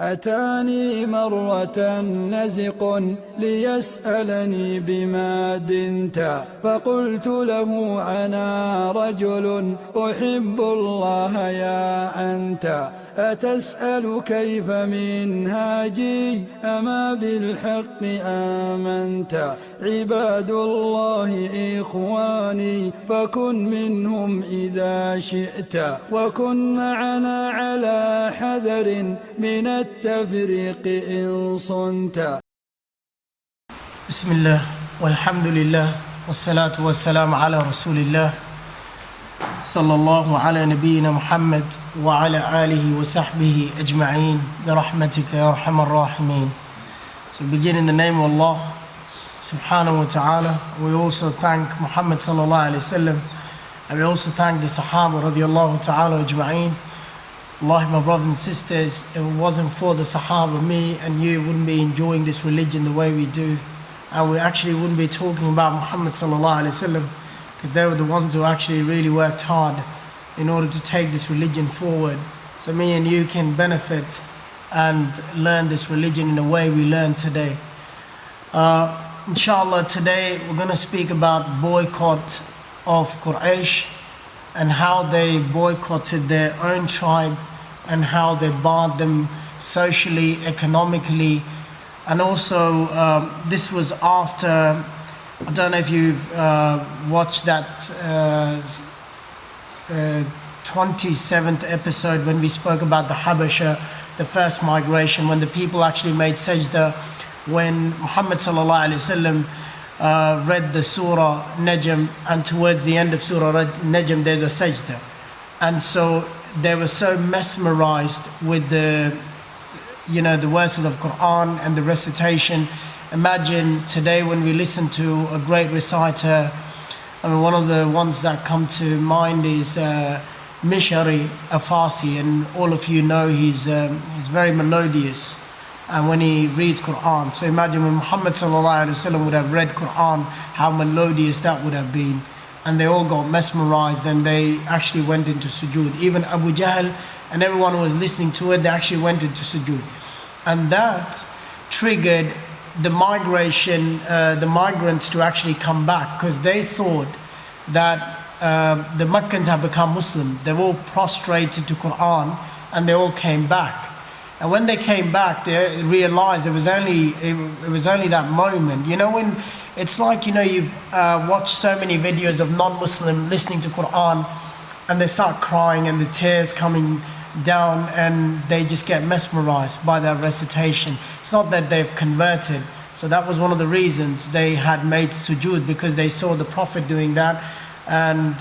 أتاني مرة نزق ليسألني بما دنت، فقلت له أنا رجل أحب الله يا أنت، أتسأل كيف منهاجي أما بالحق آمنت، عباد الله إخواني فكن منهم إذا شئت، وكن معنا على حذر من التفريق إن صنت. بسم الله والحمد لله والصلاة والسلام على رسول الله صلى الله على نبينا محمد وعلى آله وصحبه أجمعين برحمتك يا أرحم الراحمين. So we begin in the name of Allah subhanahu wa ta'ala. We also thank Muhammad sallallahu alayhi wa sallam, and we also thank the Sahaba radiallahu ta'ala ajma'een. Allah, my brothers and sisters, if it wasn't for the Sahaba, me and you wouldn't be enjoying this religion the way we do, and we actually wouldn't be talking about Muhammad sallallahu alayhi wa sallam, because they were the ones who actually really worked hard in order to take this religion forward. So me and you can benefit and learn this religion in the way we learn today. Inshallah, today we're going to speak about boycott of Quraysh and how they boycotted their own tribe and how they barred them socially, economically, and also this was after, I don't know if you've watched that 27th episode when we spoke about the Habasha, the first migration, when the people actually made sajda, when Muhammad sallallahu alaihi wasallam read the Surah Najm, and towards the end of Surah Najm there's a sajda. And so they were so mesmerized with the verses of Quran and the recitation. Imagine today when we listen to a great reciter, I mean, one of the ones that come to mind is Mishari Afasi, and all of you know he's very melodious and when he reads Quran. So imagine when Muhammad sallallahu alaihi wasallam would have read Quran, how melodious that would have been. And they all got mesmerized and they actually went into sujood. Even Abu Jahl and everyone who was listening to it, they actually went into sujood. And that triggered the migration, the migrants to actually come back, because they thought that the Meccans have become Muslim. They all prostrated to Quran and they all came back. And when they came back, they realized it was only that moment. You know, when it's like, you've watched so many videos of non-Muslim listening to Quran and they start crying and the tears coming down and they just get mesmerized by that recitation. It's not that they've converted. So that was one of the reasons they had made sujood, because they saw the Prophet doing that, and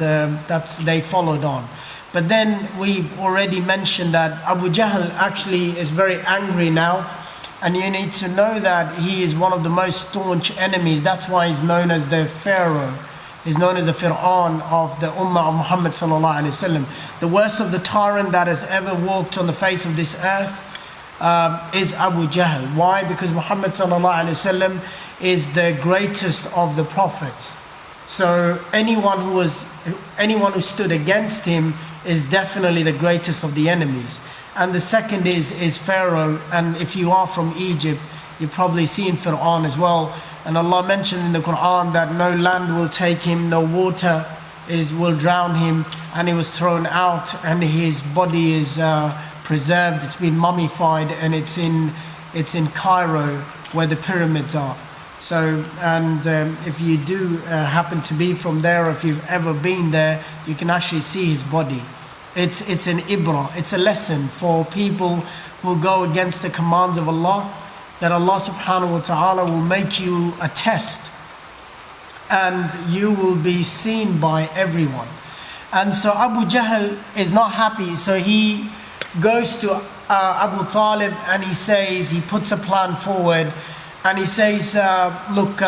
they followed on. But then we've already mentioned that Abu Jahl actually is very angry now, and you need to know that he is one of the most staunch enemies. That's why he's known as the Pharaoh. He's known as the Fir'aun of the Ummah of Muhammad sallallahu alaihi wasallam. The worst of the tyrant that has ever walked on the face of this earth is Abu Jahl. Why? Because Muhammad sallallahu alaihi wasallam is the greatest of the prophets. So anyone who stood against him is definitely the greatest of the enemies. And the second is Pharaoh. And if you are from Egypt, you've probably seen Fir'aun as well. And Allah mentioned in the Quran that no land will take him, no water will drown him, and he was thrown out, and his body is preserved. It's been mummified, and it's in Cairo where the pyramids are. So, and if you do happen to be from there, or if you've ever been there, you can actually see his body. It's an ibrah, it's a lesson for people who go against the commands of Allah, that Allah subhanahu wa ta'ala will make you a test and you will be seen by everyone. And so Abu Jahl is not happy, so he goes to Abu Talib and he puts a plan forward. And he says, look,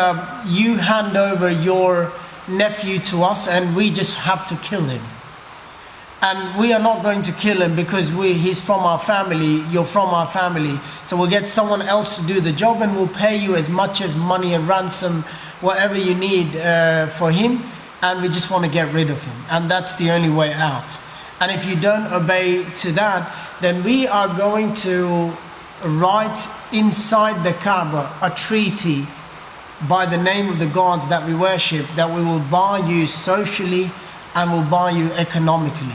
you hand over your nephew to us and we just have to kill him. And we are not going to kill him because he's from our family, you're from our family. So we'll get someone else to do the job and we'll pay you as much as money and ransom, whatever you need for him. And we just want to get rid of him. And that's the only way out. And if you don't obey to that, then we are going to write inside the Kaaba a treaty by the name of the gods that we worship, that we will buy you socially and will buy you economically.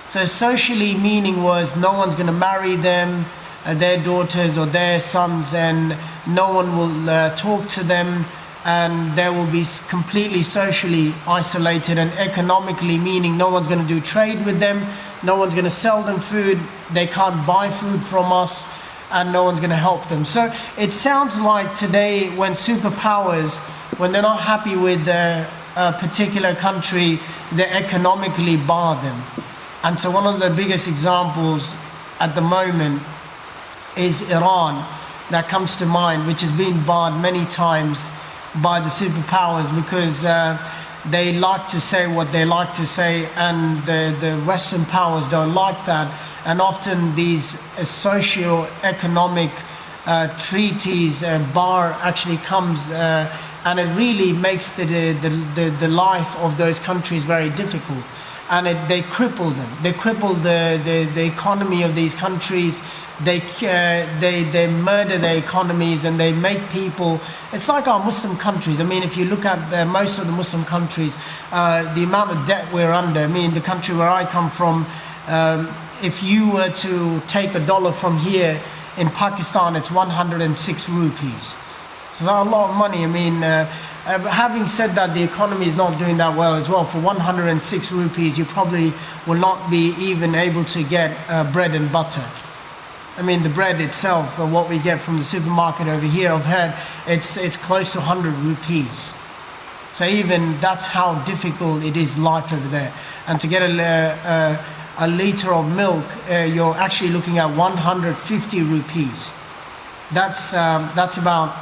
So socially meaning was no one's going to marry them, their daughters or their sons, and no one will talk to them, and they will be completely socially isolated. And economically meaning no one's going to do trade with them, no one's going to sell them food, they can't buy food from us, and no one's going to help them. So it sounds like today when superpowers, when they're not happy with a particular country, they economically bar them. And so one of the biggest examples at the moment is Iran, that comes to mind, which has been barred many times by the superpowers because they like to say what they like to say, and the Western powers don't like that. And often these socio-economic treaties bar actually comes and it really makes the life of those countries very difficult. And they cripple them. They cripple the economy of these countries. They murder their economies, and they make people. It's like our Muslim countries. I mean, if you look at most of the Muslim countries, the amount of debt we're under. I mean, the country where I come from, if you were to take $1 from here in Pakistan, it's 106 rupees. So that's a lot of money. I mean, having said that, the economy is not doing that well as well. For 106 rupees, you probably will not be even able to get bread and butter. I mean, the bread itself, what we get from the supermarket over here, I've heard it's close to 100 rupees. So even that's how difficult it is life over there. And to get a liter of milk, you're actually looking at 150 rupees. That's about,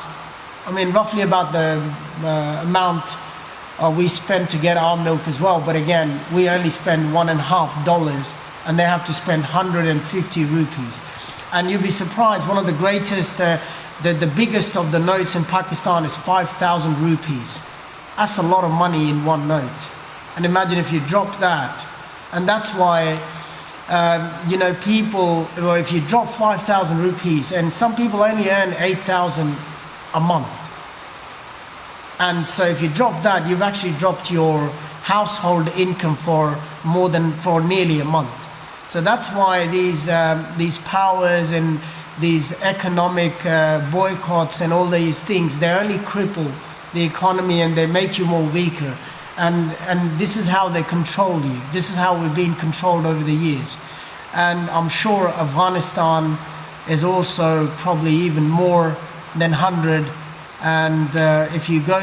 I mean, roughly about the amount we spend to get our milk as well. But again, we only spend $1.50, and they have to spend 150 rupees. And you'll be surprised, one of the greatest, the biggest of the notes in Pakistan is 5,000 rupees. That's a lot of money in one note. And imagine if you drop that. And that's why, you know, people, well, if you drop 5,000 rupees, and some people only earn 8,000 a month. And so if you drop that, you've actually dropped your household income for nearly a month. So that's why these powers and these economic boycotts and all these things, they only cripple the economy and they make you more weaker. And this is how they control you. This is how we've been controlled over the years. And I'm sure Afghanistan is also probably even more than 100. And if you go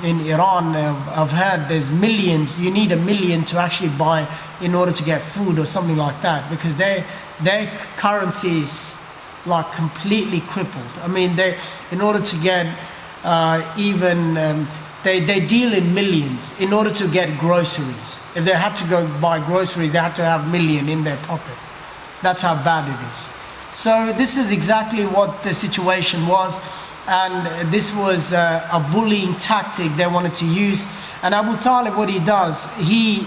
in Iran, I've heard there's millions. You need 1 million to actually buy in order to get food or something like that, because their currency is like completely crippled. I mean, in order to get they deal in millions in order to get groceries. If they had to go buy groceries, they had to have 1 million in their pocket. That's how bad it is. So this is exactly what the situation was. And this was a bullying tactic they wanted to use. And Abu Talib, what he does, he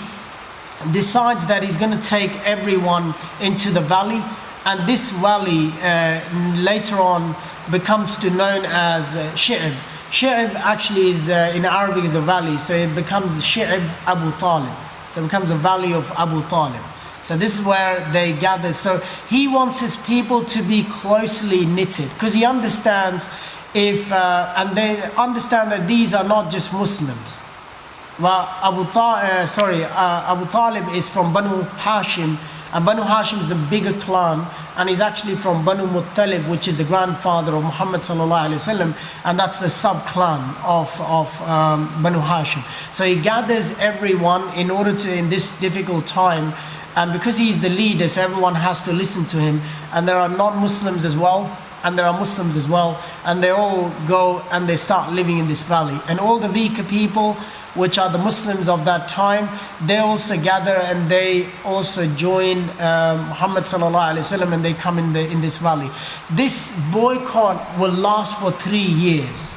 decides that he's going to take everyone into the valley. And this valley later on becomes known as Shi'b. Shi'b actually is, in Arabic, is a valley. So it becomes Shi'b Abu Talib. So it becomes a valley of Abu Talib. So this is where they gather. So he wants his people to be closely knitted, because he understands and they understand that these are not just Muslims. Well, Abu Talib is from Banu Hashim, and Banu Hashim is the bigger clan, and he's actually from Banu Mutallib, which is the grandfather of Muhammad SAW, and that's the sub-clan of Banu Hashim. So he gathers everyone in order to, in this difficult time, and because he's the leader, so everyone has to listen to him, and there are non-Muslims as well, and there are Muslims as well, and they all go and they start living in this valley. And all the weaker people, which are the Muslims of that time, they also gather and they also join Muhammad SAW, and they come in this valley. This boycott will last for 3 years,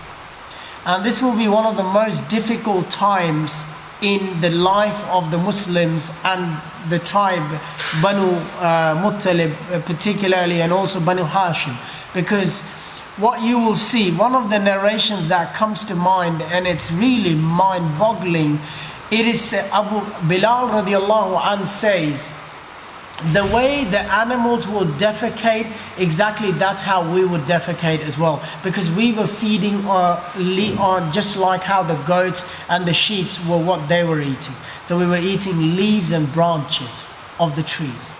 and this will be one of the most difficult times in the life of the Muslims and the tribe Banu Muttalib particularly, and also Banu Hashim, because what you will see, one of the narrations that comes to mind, and it's really mind-boggling, it is Abu Bilal radiallahu anh says, the way the animals will defecate, exactly that's how we would defecate as well, because we were feeding on just like how the goats and the sheep were what they were eating. So we were eating leaves and branches of the trees.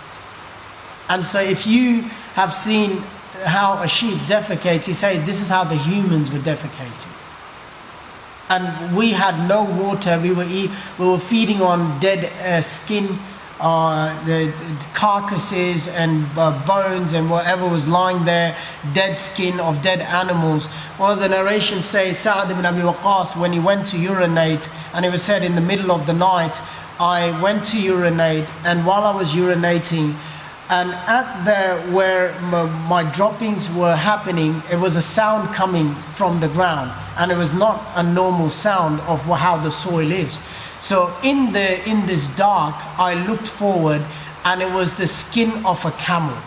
And so if you have seen how a sheep defecates, he says this is how the humans were defecating. And we had no water, we were feeding on dead skin, the carcasses and bones and whatever was lying there, dead skin of dead animals. One of the narrations says Sa'ad ibn Abi Waqqas, when he went to urinate, and it was said in the middle of the night, I went to urinate, and while I was urinating, and where my droppings were happening, it was a sound coming from the ground, and it was not a normal sound of how the soil is. So in this dark, I looked forward, and it was the skin of a camel,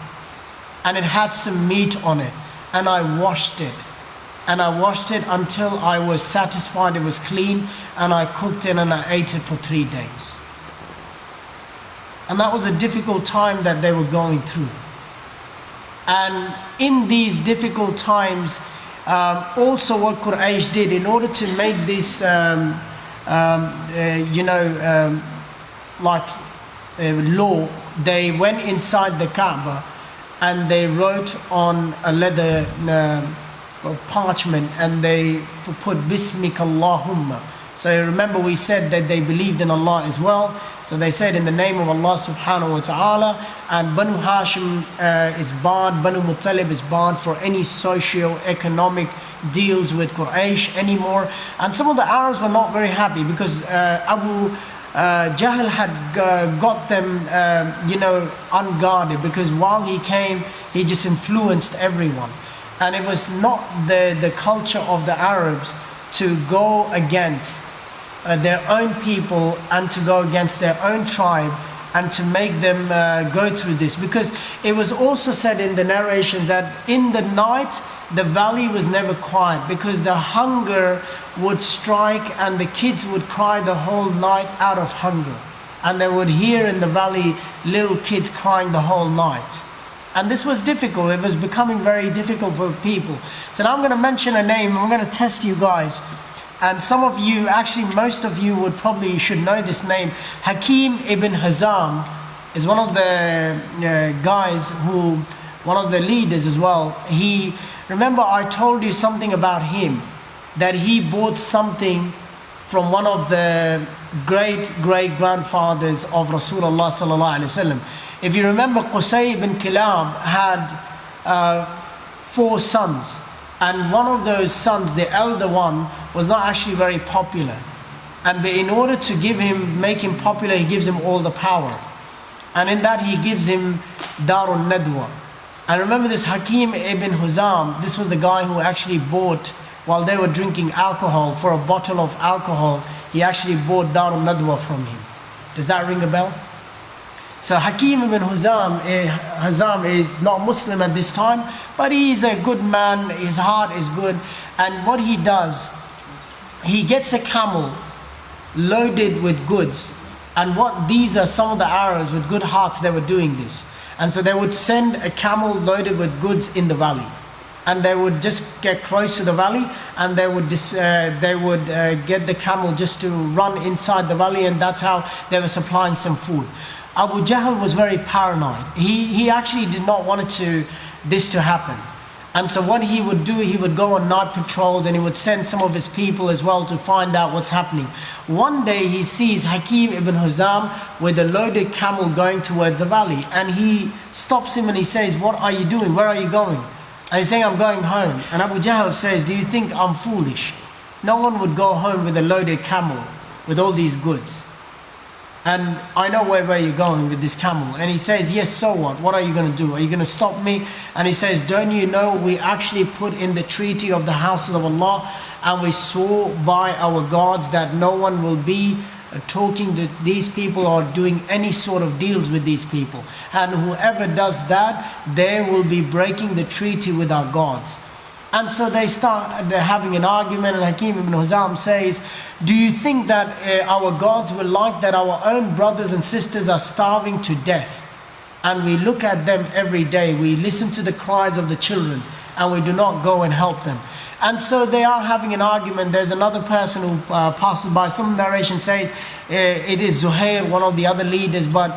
and it had some meat on it, and I washed it, and I washed it until I was satisfied it was clean, and I cooked it and I ate it for 3 days. And that was a difficult time that they were going through. And in these difficult times, also what Quraysh did in order to make this law, they went inside the Kaaba and they wrote on a leather parchment, and they put Bismika Allahumma. So remember we said that they believed in Allah as well. So they said in the name of Allah subhanahu wa ta'ala, and Banu Hashim is barred, Banu Mutallib is barred for any socio-economic deals with Quraysh anymore. And some of the Arabs were not very happy because Abu Jahl had got them unguarded, because while he came, he just influenced everyone. And it was not the culture of the Arabs to go against their own people and to go against their own tribe and to make them go through this, because it was also said in the narration that in the night the valley was never quiet, because the hunger would strike and the kids would cry the whole night out of hunger, and they would hear in the valley little kids crying the whole night. And this was difficult, it was becoming very difficult for people. So now I'm going to mention a name, I'm going to test you guys. And some of you, actually most of you should know this name. Hakim ibn Hizam is one of the guys one of the leaders as well. Remember I told you something about him, that he bought something from one of the great grandfathers of Rasulullah sallallahu alaihi wasallam. If you remember, Qusay ibn Kilab had 4 sons. And one of those sons, the elder one, was not actually very popular. And in order to make him popular, he gives him all the power. And in that he gives him Darun Nadwa. And remember this Hakim ibn Hizam, this was the guy who actually bought, while they were drinking alcohol, for a bottle of alcohol, he actually bought Darun Nadwa from him. Does that ring a bell? So Hakim ibn Hizam is not Muslim at this time, but he is a good man, his heart is good. And what he does, he gets a camel loaded with goods. And these are some of the Arabs with good hearts, they were doing this. And so they would send a camel loaded with goods in the valley. And they would just get close to the valley, and they would get the camel just to run inside the valley, and that's how they were supplying some food. Abu Jahl was very paranoid. He actually did not want this to happen. And so what he would do, he would go on night patrols, and he would send some of his people as well to find out what's happening. One day he sees Hakim ibn Hizam with a loaded camel going towards the valley, and he stops him and he says, "What are you doing? Where are you going?" And he's saying, "I'm going home." And Abu Jahl says, "Do you think I'm foolish? No one would go home with a loaded camel with all these goods. And I know where you're going with this camel." And he says, "Yes, so what? What are you going to do? Are you going to stop me?" And he says, "Don't you know we actually put in the treaty of the houses of Allah, and we swore by our gods that no one will be talking to these people or doing any sort of deals with these people. And whoever does that, they will be breaking the treaty with our gods. And so they're having an argument, and Hakim ibn Hizam says, do you think that our gods will like that our own brothers and sisters are starving to death? And we look at them every day, we listen to the cries of the children, and we do not go and help them. And so they are having an argument. There's another person who passes by. Some narration says it is Zuhair, one of the other leaders, but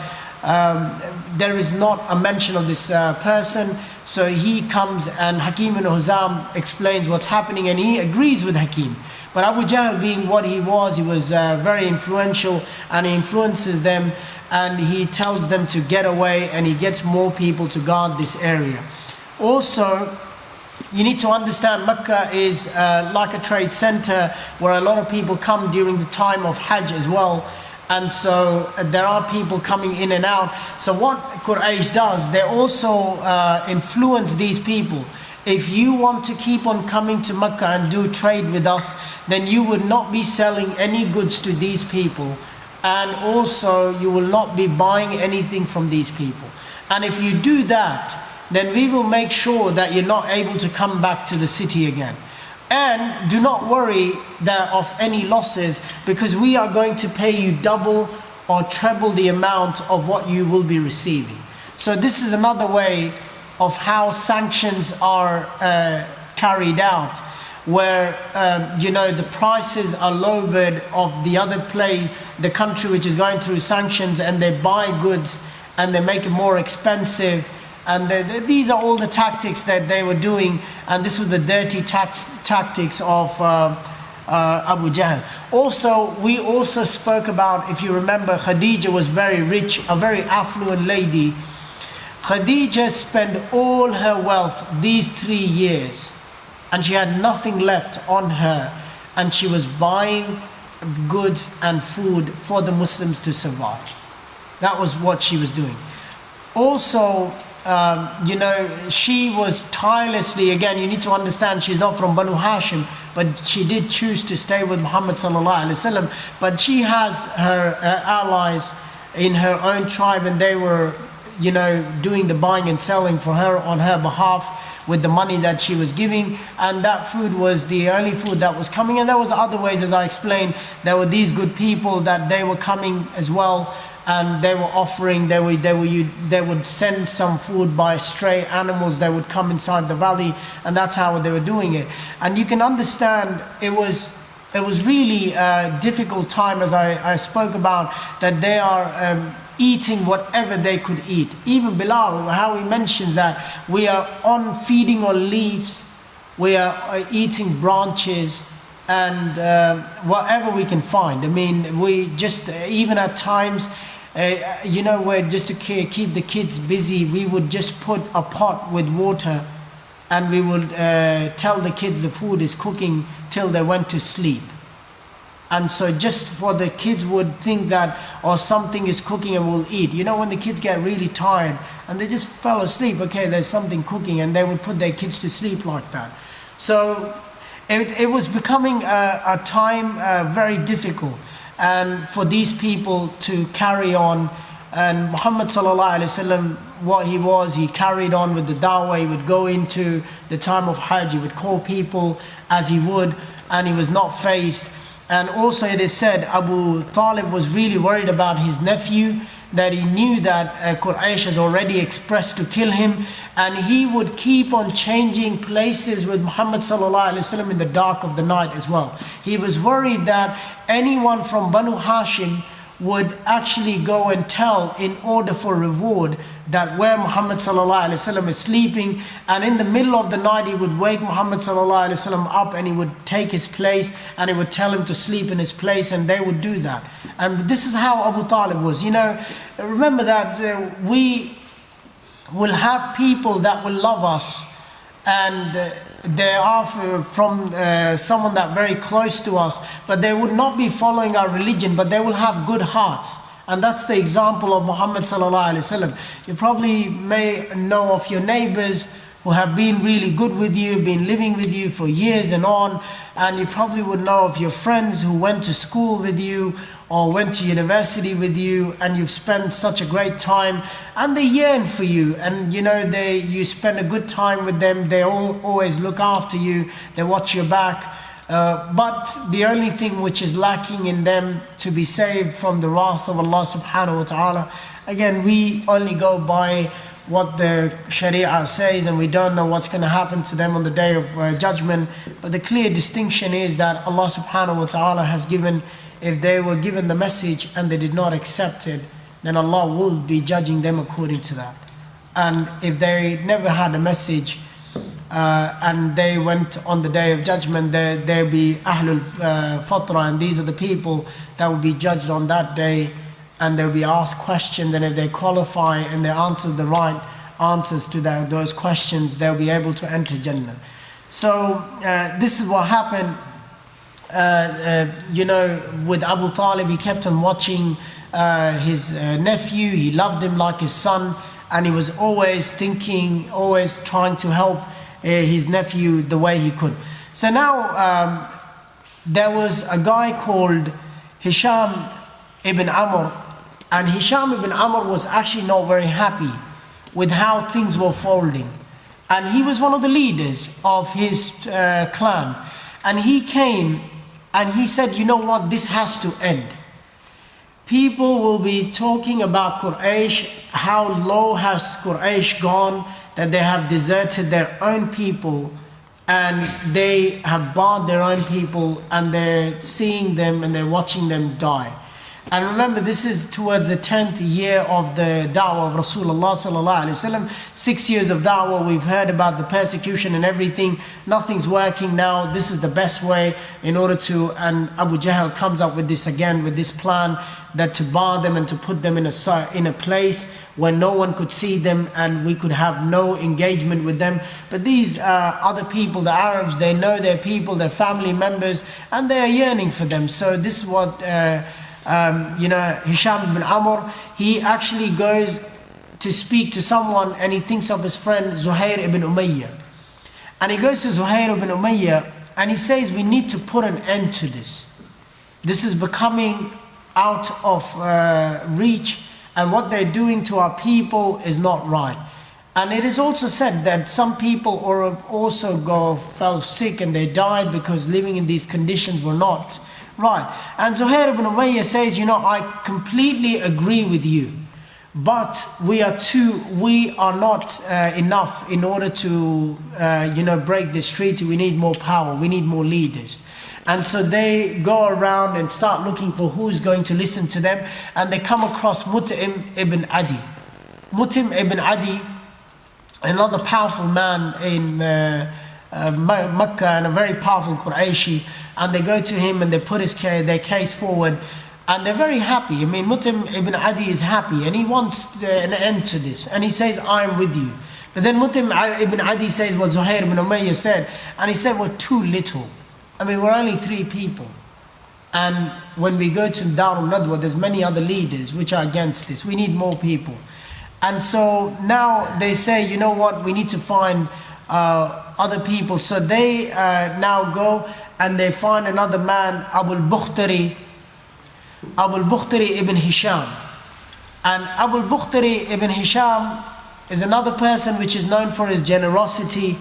there is not a mention of this person. So he comes, and Hakim ibn Hizam explains what's happening, and he agrees with Hakim. But Abu Jahl, being what he was very influential, and he influences them, and he tells them to get away, and he gets more people to guard this area. Also, you need to understand Mecca is like a trade center where a lot of people come during the time of Hajj as well. And so there are people coming in and out. So what Quraysh does, they also influence these people. If you want to keep on coming to Mecca and do trade with us, then you would not be selling any goods to these people. And also you will not be buying anything from these people. And if you do that, then we will make sure that you're not able to come back to the city again. And do not worry of any losses, because we are going to pay you double or treble the amount of what you will be receiving. So this is another way of how sanctions are carried out, where the prices are lowered of the other the country which is going through sanctions, and they buy goods and they make it more expensive. And these are all the tactics that they were doing, and this was the dirty tactics of Abu Jahl. Also, we also spoke about, if you remember, Khadija was very rich, a very affluent lady. Khadija spent all her wealth these 3 years, and she had nothing left on her, and she was buying goods and food for the Muslims to survive. That was what she was doing. Also, she was tirelessly, again, you need to understand, she's not from Banu Hashim, but she did choose to stay with Muhammad SAW. But she has her allies in her own tribe, and they were, doing the buying and selling for her on her behalf with the money that she was giving. And that food was the only food that was coming. And there was other ways, as I explained, there were these good people that they were coming as well, and they were offering, they would send some food by stray animals. They would come inside the valley, and that's how they were doing it. And you can understand it was really a difficult time, as I spoke about, that they are eating whatever they could eat. Even Bilal, how he mentions that we are feeding on leaves, we are eating branches, and whatever we can find. I mean, we just, even at times, where just to keep the kids busy, we would just put a pot with water, and we would tell the kids the food is cooking till they went to sleep. And so just for the kids would think that, something is cooking and we'll eat. When the kids get really tired and they just fell asleep, okay, there's something cooking, and they would put their kids to sleep like that. So it was becoming a time very difficult, and for these people to carry on. And Muhammad SAW, what he was, he carried on with the da'wah. He would go into the time of Hajj, he would call people as he would, and he was not fazed. And also it is said Abu Talib was really worried about his nephew, that he knew that Quraysh has already expressed to kill him, and he would keep on changing places with Muhammad SAW in the dark of the night as well. He was worried that anyone from Banu Hashim would actually go and tell, in order for reward, that where Muhammad SAW is sleeping, and in the middle of the night he would wake Muhammad SAW up, and he would take his place, and he would tell him to sleep in his place, and they would do that. And this is how Abu Talib was. Remember that we will have people that will love us, and they are from someone that very close to us, but they would not be following our religion, but they will have good hearts. And that's the example of Muhammad SAW. You probably may know of your neighbors who have been really good with you, been living with you for years and on, and you probably would know of your friends who went to school with you, or went to university with you, and you've spent such a great time, and they yearn for you, and you know, you spend a good time with them, they always look after you, they watch your back. But the only thing which is lacking in them to be saved from the wrath of Allah subhanahu wa ta'ala, again, we only go by what the Sharia says, and we don't know what's going to happen to them on the day of judgment. But the clear distinction is that Allah subhanahu wa ta'ala has given, if they were given the message and they did not accept it, then Allah will be judging them according to that. And if they never had a message and they went on the day of judgment, there'll be Ahlul Fatra, and these are the people that will be judged on that day, and they'll be asked questions, and if they qualify and they answer the right answers to those questions, they'll be able to enter Jannah. So this is what happened, you know, with Abu Talib. He kept on watching his nephew, he loved him like his son, and he was always thinking, always trying to help his nephew the way he could. So now there was a guy called Hisham ibn Amr, and Hisham ibn Amr was actually not very happy with how things were folding, and he was one of the leaders of his clan, and he came and he said, you know what, this has to end. People will be talking about Quraysh, how low has Quraysh gone, that they have deserted their own people, and they have barred their own people, and they're seeing them and they're watching them die. And remember, this is towards the 10th year of the da'wah of Rasulullah sallallahu alaihi wasallam. 6 years of da'wah, we've heard about the persecution and everything. Nothing's working now. This is the best way in order to, and Abu Jahl comes up with this again, with this plan, that to bar them and to put them in a place where no one could see them and we could have no engagement with them. But these other people, the Arabs, they know their people, their family members, and they are yearning for them. So this is what you know, Hisham ibn Amr, he actually goes to speak to someone, and he thinks of his friend Zuhair ibn Umayyah. And he goes to Zuhair ibn Umayyah and he says, we need to put an end to this. This is becoming out of reach, and what they're doing to our people is not right. And it is also said that some people also fell sick and they died because living in these conditions were not right. And Zuhair ibn Umayyah says, you know, I completely agree with you, but we are not enough in order to you know, break this treaty. We need more power, we need more leaders. And so they go around and start looking for who's going to listen to them, and they come across Mut'im ibn Adi. Mut'im ibn Adi, another powerful man in Mecca, and a very powerful Qurayshi, and they go to him and they put their case forward, and they're very happy. I mean, Mut'im ibn Adi is happy and he wants an end to this, and he says, I'm with you. But then Mut'im ibn Adi says what Zuhair ibn Umayyah said, and he said, we're too little. I mean, we're only 3 people, and when we go to Darul Nadwa, there's many other leaders which are against this. We need more people. And so now they say, you know what, we need to find other people. So they now go and they find another man, Abul Bukhtari ibn Hisham. And Abul Bukhtari ibn Hisham is another person which is known for his generosity,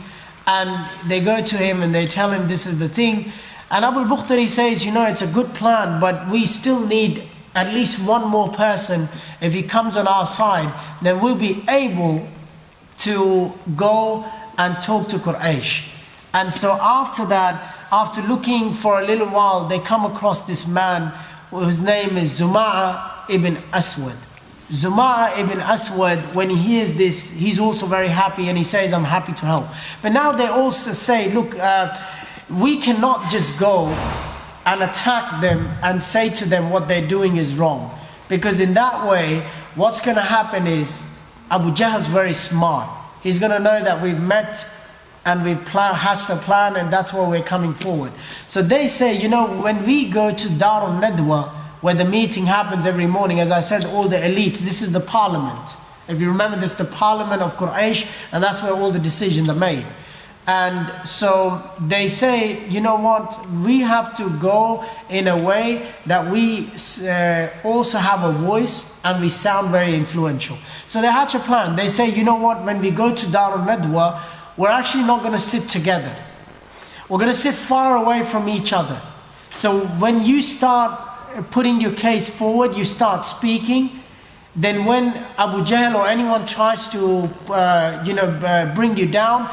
and they go to him and they tell him this is the thing. And Abul Bukhtari says, you know, it's a good plan, but we still need at least one more person. If he comes on our side, then we'll be able to go and talk to Quraysh. And so after that, after looking for a little while, they come across this man whose name is Zuma'a ibn Aswad. Zuma'a ibn Aswad, when he hears this, he's also very happy, and he says, I'm happy to help. But now they also say, look, we cannot just go and attack them and say to them what they're doing is wrong. Because in that way, what's going to happen is, Abu Jahl's very smart. He's going to know that we've met and we've hatched a plan, and that's why we're coming forward. So they say, you know, when we go to Darul Nadwa, where the meeting happens every morning, as I said, all the elites, this is the parliament. If you remember, this is the parliament of Quraysh, and that's where all the decisions are made. And so they say, you know what, we have to go in a way that we also have a voice and we sound very influential. So they hatch a plan. They say, you know what, when we go to Darul Nadwa, we're actually not going to sit together. We're going to sit far away from each other. So when you start putting your case forward, you start speaking, then when Abu Jahl or anyone tries to bring you down,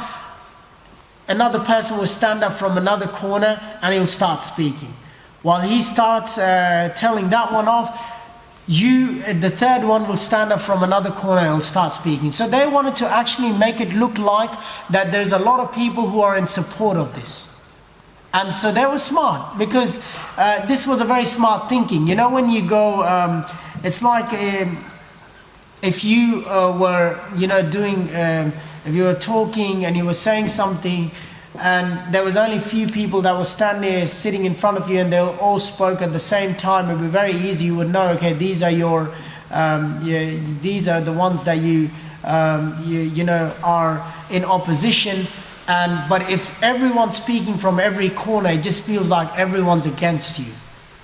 another person will stand up from another corner and he'll start speaking. While he starts telling that one off, the third one will stand up from another corner and will start speaking. So they wanted to actually make it look like that there's a lot of people who are in support of this. And so they were smart, because this was a very smart thinking. You know, when you go, it's like if you were, if you were talking and you were saying something, and there was only a few people that were standing there, sitting in front of you, and they all spoke at the same time, it would be very easy. You would know, okay, these are your, these are the ones that you are in opposition. But if everyone's speaking from every corner, it just feels like everyone's against you.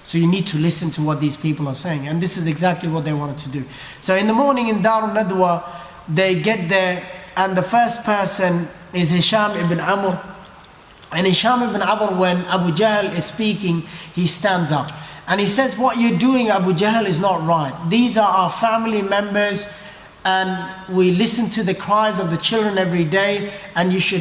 So you need to listen to what these people are saying, and this is exactly what they wanted to do. So in the morning in Darul Nadwa, they get there, and the first person is Hisham ibn Amr. And Hisham ibn Amr, when Abu Jahl is speaking, he stands up and he says, what you're doing, Abu Jahl, is not right. These are our family members, and we listen to the cries of the children every day, and you should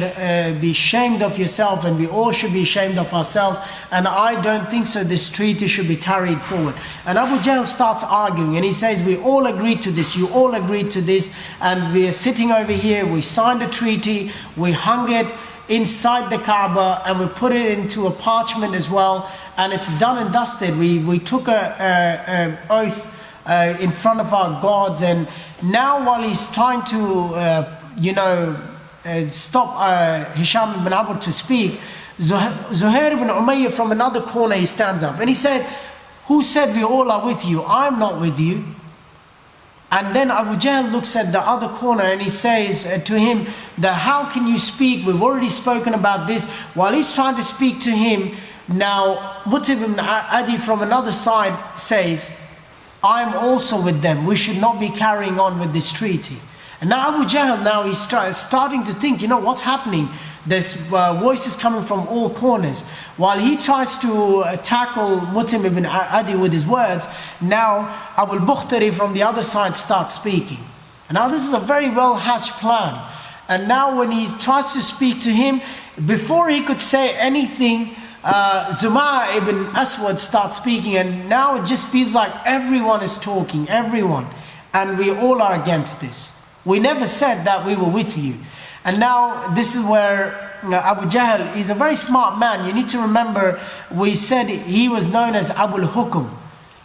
be ashamed of yourself, and we all should be ashamed of ourselves, and I don't think so this treaty should be carried forward. And Abu Jahl starts arguing, and he says, we all agreed to this, you all agreed to this, and we are sitting over here, we signed a treaty, we hung it inside the Kaaba, and we put it into a parchment as well, and it's done and dusted. We took an oath in front of our gods, and now while he's trying to stop Hisham ibn Amr to speak, Zuhair ibn Umayyah from another corner, he stands up and he said, who said we all are with you? I'm not with you. And then Abu Jahl looks at the other corner and he says to him that, how can you speak? We've already spoken about this. While he's trying to speak to him, now Mutallib ibn Adi from another side says, I'm also with them. We should not be carrying on with this treaty. And now Abu Jahl, now he's starting to think, what's happening? There's voices coming from all corners. While he tries to tackle Mutallib ibn Adi with his words, now Abu al-Bukhtari from the other side starts speaking. And now this is a very well hatched plan. And now when he tries to speak to him, before he could say anything, Zuma ibn Aswad starts speaking, and now it just feels like everyone is talking, everyone, and we all are against this. We never said that we were with you. And now this is where Abu Jahl is a very smart man. You need to remember, we said he was known as Abu al-Hukm.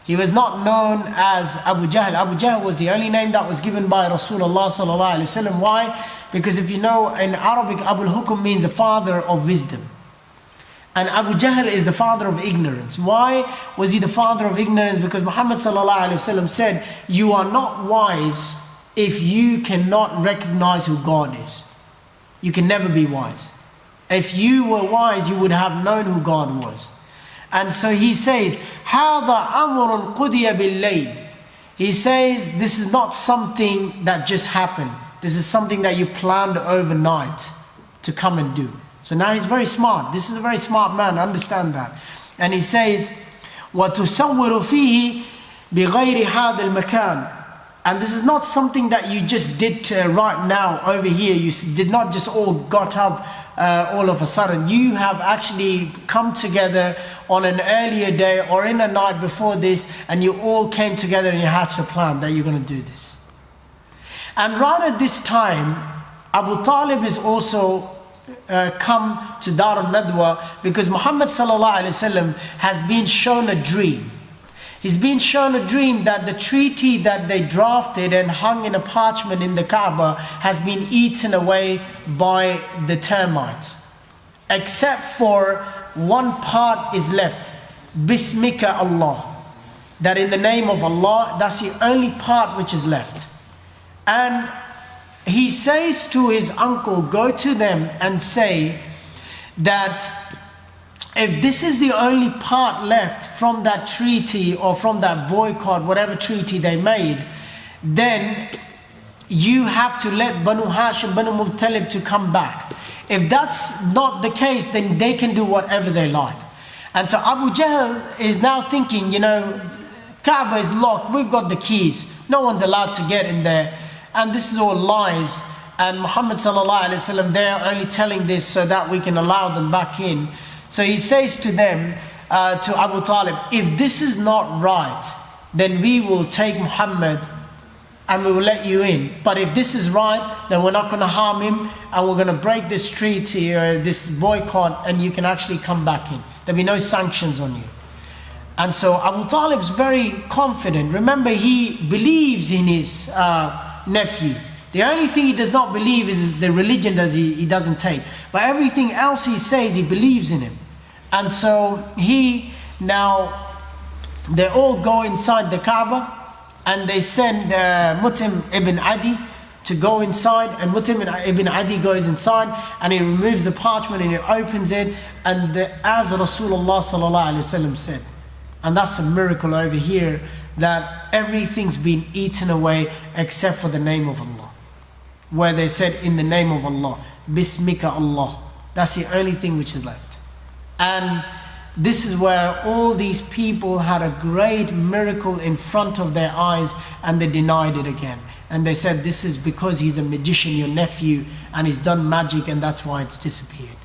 He was not known as Abu Jahl. Abu Jahl was the only name that was given by Rasulullah sallallahu alaihi wasallam. Why? Because if you know, in Arabic, Abu al-Hukm means the father of wisdom. And Abu Jahl is the father of ignorance. Why was he the father of ignorance? Because Muhammad sallallahu alaihi wasallam said, you are not wise if you cannot recognize who God is. You can never be wise. If you were wise, you would have known who God was. And so he says, هَذَا أَمْرٌ قُضِيَ بِاللَّيْلِ. He says, this is not something that just happened. This is something that you planned overnight to come and do. So now he's very smart. This is a very smart man, understand that. And he says, وَتُسَوِّرُ فِيهِ بِغَيْرِ هَذَا الْمَكَانِ. And this is not something that you just did right now over here. You did not just all got up all of a sudden. You have actually come together on an earlier day or in a night before this, and you all came together and you hatched a plan that you're going to do this. And right at this time, Abu Talib is also come to Darul Nadwa, because Muhammad sallallahu alaihi wasallam has been shown a dream. He's been shown a dream that the treaty that they drafted and hung in a parchment in the Kaaba has been eaten away by the termites. Except for one part is left. Bismika Allah. That in the name of Allah, that's the only part which is left. And he says to his uncle, go to them and say that if this is the only part left from that treaty or from that boycott, whatever treaty they made, then you have to let Banu Hashim, Banu Mutallib to come back. If that's not the case, then they can do whatever they like. And so Abu Jahl is now thinking, you know, Kaaba is locked, we've got the keys, no one's allowed to get in there. And this is all lies. And Muhammad SAW, they are only telling this so that we can allow them back in. So he says to them, to Abu Talib, if this is not right, then we will take Muhammad and we will let you in. But if this is right, then we're not going to harm him and we're going to break this treaty or this boycott and you can actually come back in. There'll be no sanctions on you. And so Abu Talib is very confident. Remember, he believes in his nephew. The only thing he does not believe is the religion that he doesn't take. But everything else he says, he believes in him. And so they all go inside the Kaaba and they send Mut'im ibn Adi to go inside, and Mut'im ibn Adi goes inside and he removes the parchment and he opens it, and as Rasulullah SAW said, and that's a miracle over here, that everything's been eaten away except for the name of Allah. Where they said, in the name of Allah, Bismika Allah. That's the only thing which is left. And this is where all these people had a great miracle in front of their eyes and they denied it again. And they said, this is because he's a magician, your nephew, and he's done magic and that's why it's disappeared.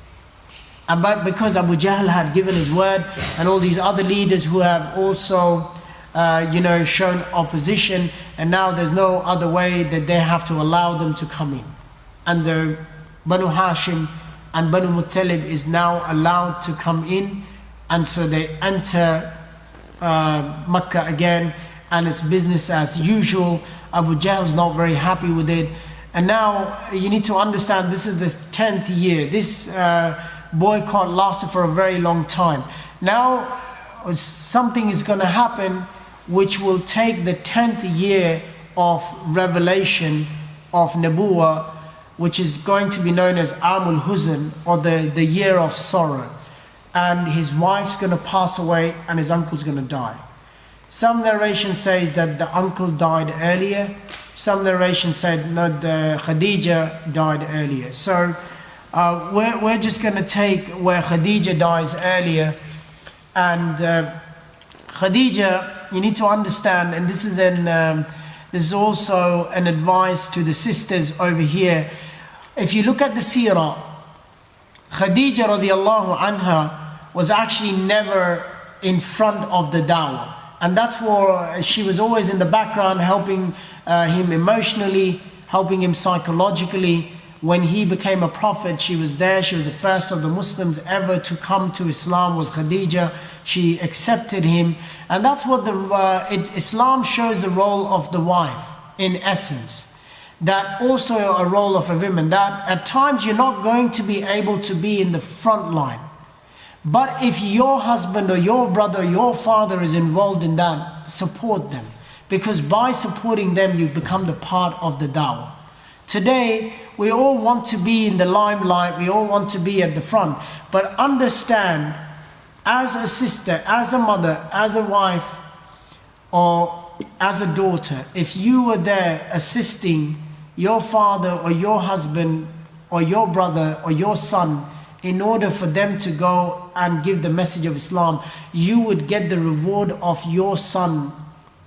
And but because Abu Jahl had given his word, and all these other leaders who have also shown opposition, and now there's no other way that they have to allow them to come in. And the Banu Hashim and Banu Muttalib is now allowed to come in, and so they enter Mecca again, and it's business as usual. Abu Jahl is not very happy with it. And now you need to understand, this is the 10th year. This boycott lasted for a very long time. Now something is going to happen which will take the 10th year of revelation of Nubuwwah, which is going to be known as Amul Huzn, or the year of sorrow. And his wife's going to pass away and his uncle's going to die. Some narration says that the uncle died earlier. Some narration said no, the Khadija died earlier. So we're just going to take where Khadija dies earlier. And Khadija, you need to understand, and this is also an advice to the sisters over here. If you look at the seerah, Khadija radiallahu anha was actually never in front of the dawah. And that's where she was always in the background, helping him emotionally, helping him psychologically. When he became a prophet, she was there. She was the first of the Muslims ever to come to Islam, was Khadija. She accepted him. And that's what Islam shows the role of the wife in essence. That also a role of a woman. That at times you're not going to be able to be in the front line. But if your husband or your brother or your father is involved in that, support them. Because by supporting them, you become the part of the dawah. Today, we all want to be in the limelight, we all want to be at the front. But understand, as a sister, as a mother, as a wife, or as a daughter, if you were there assisting your father or your husband or your brother or your son in order for them to go and give the message of Islam, you would get the reward of your son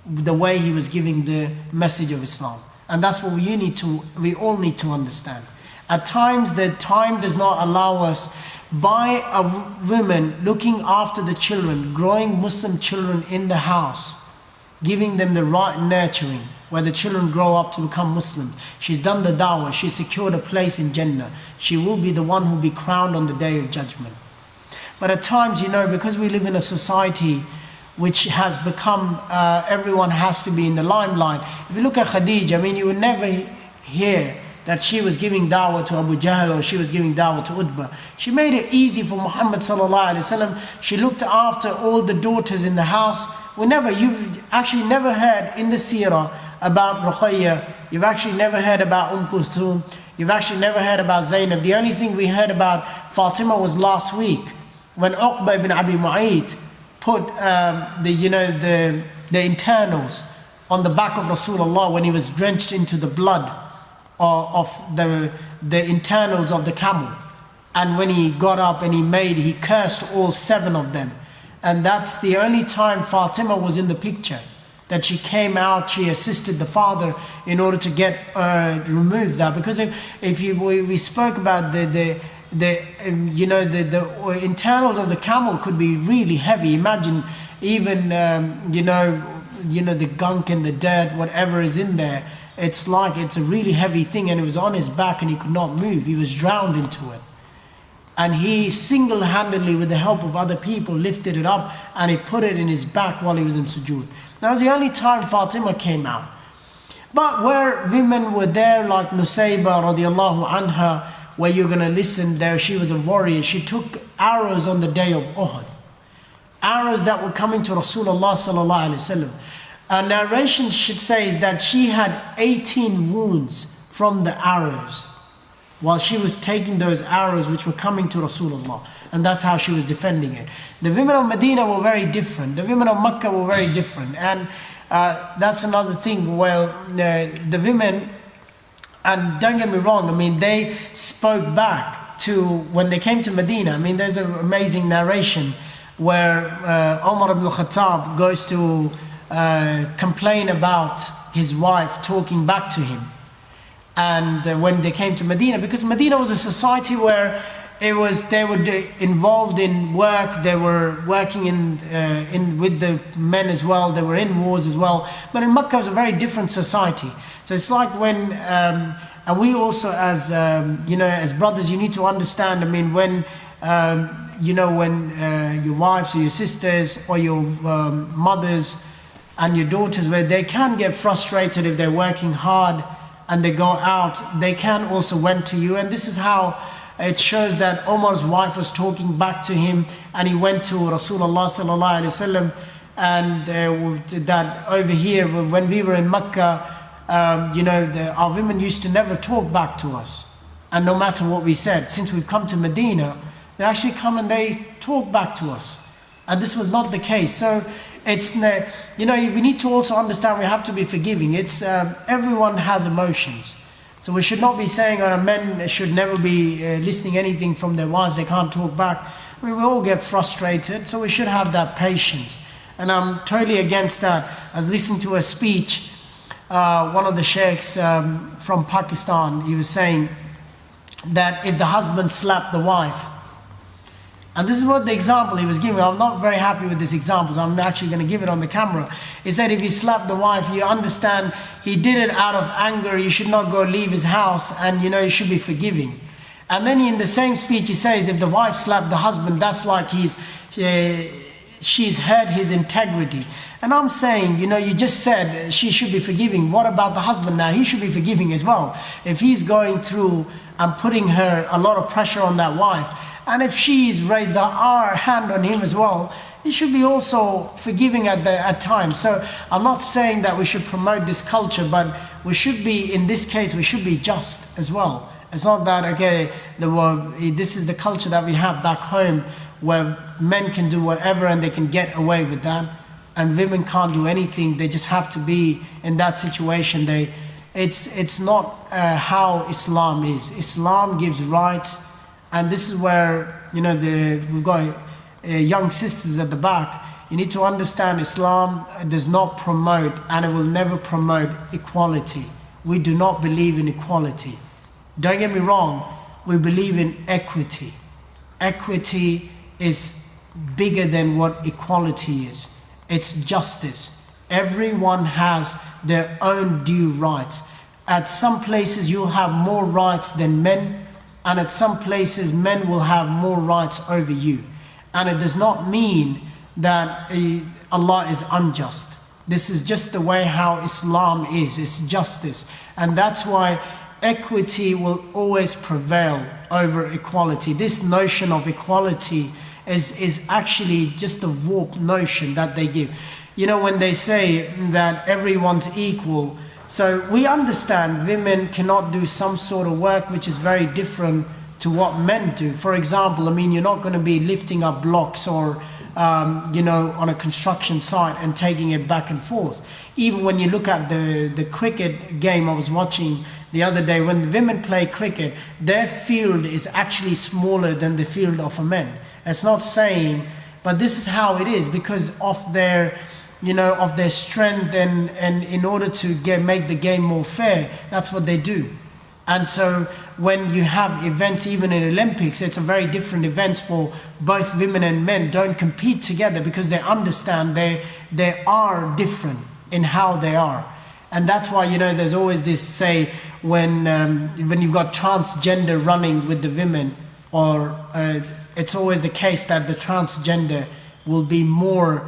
the way he was giving the message of Islam. And that's what we all need to understand. At times the time does not allow us, by a woman looking after the children, growing Muslim children in the house, giving them the right nurturing, where the children grow up to become Muslim. She's done the dawah, she secured a place in Jannah. She will be the one who will be crowned on the Day of Judgment. But at times, because we live in a society which has become, everyone has to be in the limelight. If you look at Khadija, you would never hear that she was giving dawah to Abu Jahl or she was giving dawah to Utbah. She made it easy for Muhammad SAW. She looked after all the daughters in the house. You've actually never heard in the seerah about Ruqayya You've actually never heard about Kulthum. You've actually never heard about Zainab. The only thing we heard about Fatima was last week when Uqba ibn Abi Mu'ayt put the internals on the back of Rasulullah when he was drenched into the blood of the internals of the camel. And when he got up and he cursed all 7 of them. And that's the only time Fatima was in the picture. That she came out, she assisted the father in order to get remove that. Because we spoke about the internals of the camel could be really heavy. Imagine even the gunk and the dirt, whatever is in there. It's a really heavy thing, and it was on his back and he could not move. He was drowned into it. And he single-handedly, with the help of other people, lifted it up and he put it in his back while he was in sujood. That was the only time Fatima came out. But where women were there, like Nusayba radiallahu anha, where you're going to listen there, she was a warrior. She took arrows on the day of Uhud. Arrows that were coming to Rasulullah sallallahu alaihi wasallam. A narration should say is that she had 18 wounds from the arrows while she was taking those arrows which were coming to Rasulullah. And that's how she was defending it. The women of Medina were very different. The women of Mecca were very different. And that's another thing. Well, the women, and don't get me wrong, I mean, they spoke back to, when they came to Medina, I mean, there's an amazing narration where Umar ibn Khattab goes to complain about his wife talking back to him. And when they came to Medina, because Medina was a society where they were involved in work, they were working with the men as well, they were in wars as well. But in Mecca it was a very different society. So it's like when, and we also as brothers, you need to understand, I mean, when your wives or your sisters or your mothers and your daughters, where they can get frustrated if they're working hard and they go out, they can also went to you. And this is how it shows that Omar's wife was talking back to him, and he went to Rasulullah sallallahu alaihi wasallam. And that over here, when we were in Mecca, our women used to never talk back to us, and no matter what we said. Since we've come to Medina, they actually come and they talk back to us, and this was not the case. So it's, we need to also understand we have to be forgiving. It's everyone has emotions, so we should not be saying men should never be listening anything from their wives. They can't talk back. We all get frustrated, so we should have that patience. And I'm totally against that. I was listening to a speech, one of the sheikhs from Pakistan. He was saying that if the husband slapped the wife, and this is what the example he was giving. I'm not very happy with this example, so I'm actually going to give it on the camera. He said if he slapped the wife, you understand he did it out of anger, you should not go leave his house, and you should be forgiving. And then in the same speech he says if the wife slapped the husband, that's like she's hurt his integrity. And I'm saying, you just said she should be forgiving. What about the husband now? He should be forgiving as well. If he's going through and putting a lot of pressure on that wife, and if she's raised her hand on him as well, he should be also forgiving at times. So I'm not saying that we should promote this culture, but we should be, in this case, we should be just as well. It's not that, okay, this is the culture that we have back home, where men can do whatever and they can get away with that, and women can't do anything. They just have to be in that situation. It's not how Islam is. Islam gives rights. And this is where, we've got young sisters at the back. You need to understand Islam does not promote, and it will never promote, equality. We do not believe in equality. Don't get me wrong, we believe in equity. Equity is bigger than what equality is. It's justice. Everyone has their own due rights. At some places you'll have more rights than men, and at some places, men will have more rights over you. And it does not mean that Allah is unjust. This is just the way how Islam is. It's justice. And that's why equity will always prevail over equality. This notion of equality is actually just a warped notion that they give. When they say that everyone's equal, So we understand women cannot do some sort of work which is very different to what men do. For example, I mean, you're not going to be lifting up blocks or on a construction site and taking it back and forth. Even when you look at the cricket game I was watching the other day, when the women play cricket, their field is actually smaller than the field of a man. It's not saying, but this is how it is because of their strength and in order to make the game more fair, that's what they do. And so when you have events, even in Olympics, it's a very different events for both women and men. Don't compete together because they understand they are different in how they are. And that's why, there's always this say when you've got transgender running with the women, or it's always the case that the transgender will be more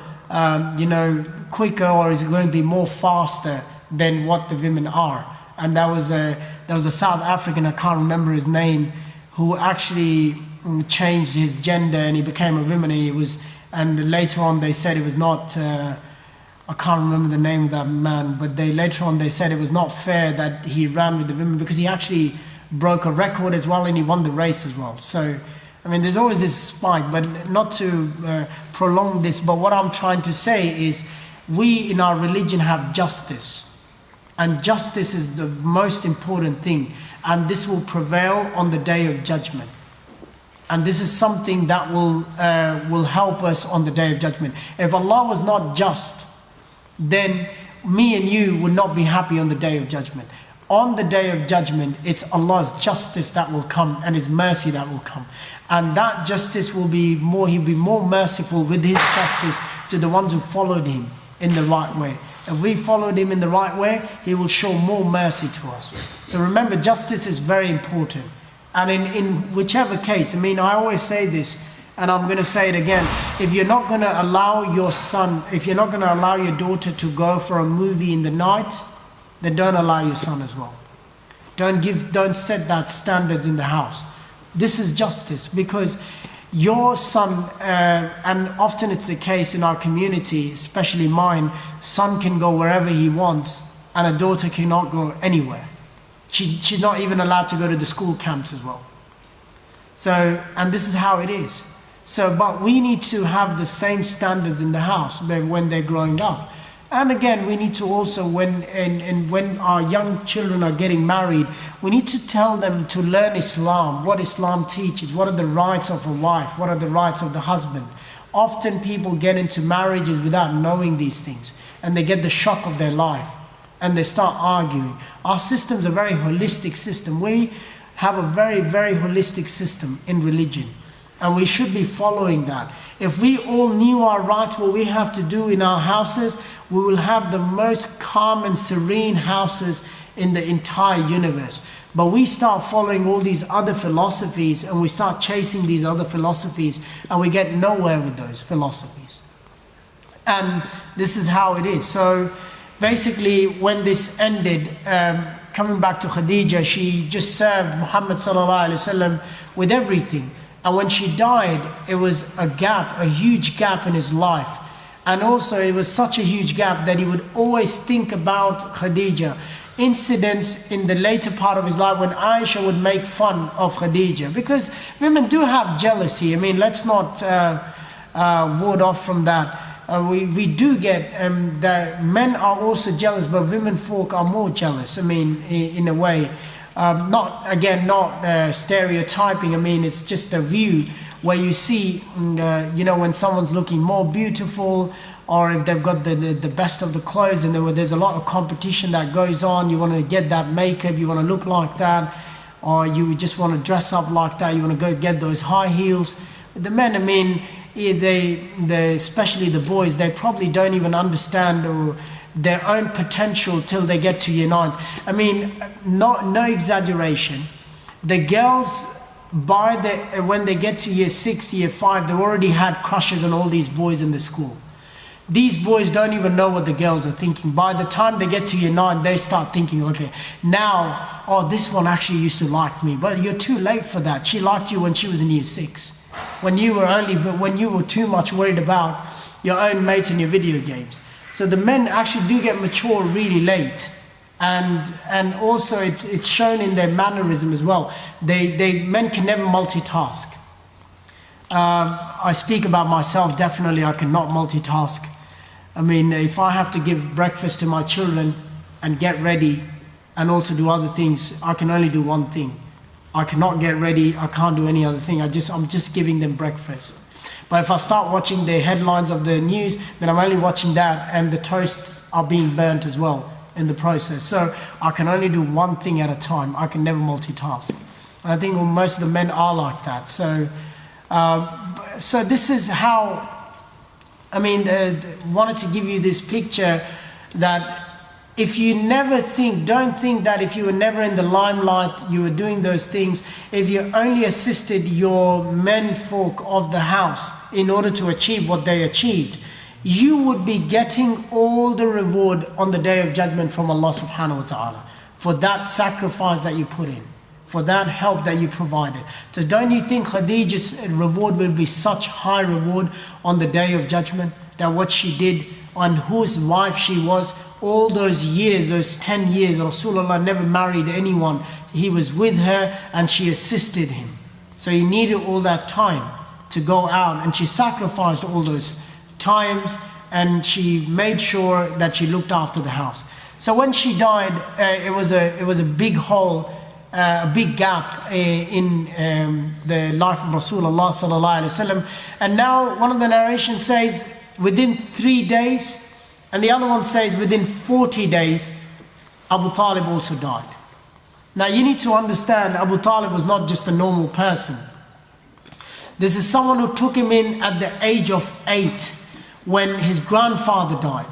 quicker, or is going to be more faster than what the women are. And there was a South African, I can't remember his name, who actually changed his gender and he became a woman, and later on they said it was not I can't remember the name of that man, but later on they said it was not fair that he ran with the women because he actually broke a record as well and he won the race as well. So I mean, there's always this spike, but not to prolong this, but what I'm trying to say is we in our religion have justice. And justice is the most important thing. And this will prevail on the day of judgment. And this is something that will help us on the day of judgment. If Allah was not just, then me and you would not be happy on the day of judgment. On the day of judgment, it's Allah's justice that will come and His mercy that will come. And that justice will be more, He'll be more merciful with His justice to the ones who followed Him in the right way. If we followed Him in the right way, He will show more mercy to us. So remember, justice is very important. And in whichever case, I mean, I always say this, and I'm going to say it again. If you're not going to allow your son, if you're not going to allow your daughter to go for a movie in the night, then don't allow your son as well. Don't set that standards in the house. This is justice, because your son, and often it's the case in our community, especially mine, son can go wherever he wants and a daughter cannot go anywhere. She's not even allowed to go to the school camps as well. So, and this is how it is. So, but we need to have the same standards in the house when they're growing up. And again, we need to also, when our young children are getting married, we need to tell them to learn Islam, what Islam teaches, what are the rights of a wife, what are the rights of the husband. Often people get into marriages without knowing these things, and they get the shock of their life, and they start arguing. Our system is a very holistic system. We have a very, very holistic system in religion, and we should be following that. If we all knew our rights, what we have to do in our houses, we will have the most calm and serene houses in the entire universe. But we start following all these other philosophies and we start chasing these other philosophies and we get nowhere with those philosophies. And this is how it is. So basically when this ended, coming back to Khadija, she just served Muhammad SAW with everything. And when she died, it was a gap, a huge gap in his life. And also it was such a huge gap that he would always think about Khadija. Incidents in the later part of his life when Aisha would make fun of Khadija. Because women do have jealousy. I mean, let's not ward off from that. We do get that men are also jealous, but women folk are more jealous. I mean, in a way. Not stereotyping. I mean, it's just a view where you see, when someone's looking more beautiful, or if they've got the best of the clothes, and there's a lot of competition that goes on. You want to get that makeup, you want to look like that, or you just want to dress up like that. You want to go get those high heels. But the men, I mean, especially the boys, they probably don't even understand their own potential till they get to year 9. I mean, no exaggeration. The girls, when they get to year 6, year 5, they've already had crushes on all these boys in the school. These boys don't even know what the girls are thinking. By the time they get to year 9, they start thinking, okay, now, oh, this one actually used to like me. But you're too late for that. She liked you when she was in year 6. When you were too much worried about your own mates and your video games. So the men actually do get mature really late. And also it's shown in their mannerism as well. Men can never multitask. I speak about myself, definitely I cannot multitask. I mean, if I have to give breakfast to my children and get ready and also do other things, I can only do one thing. I cannot get ready, I can't do any other thing. I'm just giving them breakfast. But if I start watching the headlines of the news, then I'm only watching that, and the toasts are being burnt as well in the process. So I can only do one thing at a time. I can never multitask. And I think most of the men are like that. So this is how, I mean, wanted to give you this picture that if you never think, don't think that if you were never in the limelight, you were doing those things. If you only assisted your menfolk of the house in order to achieve what they achieved, you would be getting all the reward on the Day of Judgment from Allah subhanahu wa ta'ala for that sacrifice that you put in, for that help that you provided. So don't you think Khadija's reward will be such high reward on the Day of Judgment, that what she did, on whose wife she was, all those years, those 10 years, Rasulullah never married anyone. He was with her and she assisted him. So he needed all that time to go out, and she sacrificed all those times, and she made sure that she looked after the house. So when she died, it was a big hole, a big gap in the life of Rasulullah sallallahu alaihi wasallam. And now one of the narrations says within 3 days, and the other one says within 40 days, Abu Talib also died. Now you need to understand, Abu Talib was not just a normal person. This is someone who took him in at the age of 8 when his grandfather died.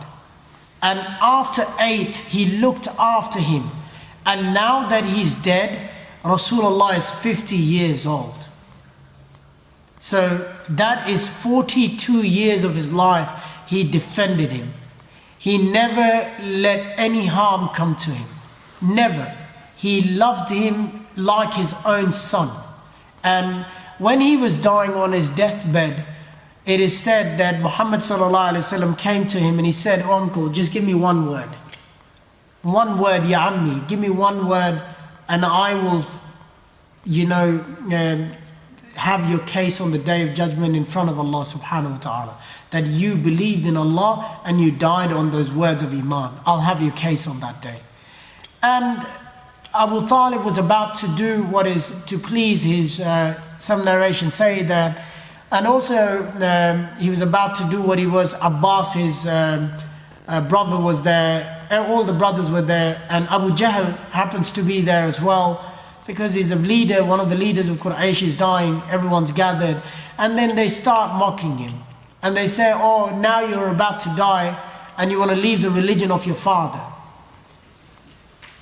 And after 8, he looked after him. And now that he's dead, Rasulullah is 50 years old. So that is 42 years of his life he defended him. He never let any harm come to him. Never. He loved him like his own son. And when he was dying on his deathbed, it is said that Muhammad SAW came to him and he said, "Oh, uncle, just give me one word. One word, ya ammi. Give me one word and I will, have your case on the Day of Judgment in front of Allah subhanahu wa ta'ala. That you believed in Allah and you died on those words of Iman. I'll have your case on that day." And Abu Talib was about to do what is to please his, some narrations say that, and also he was about to do what he was, Abbas, his brother was there, and all the brothers were there, and Abu Jahl happens to be there as well, because he's a leader, one of the leaders of Quraysh is dying, everyone's gathered, and then they start mocking him. And they say, "Oh, now you're about to die and you want to leave the religion of your father.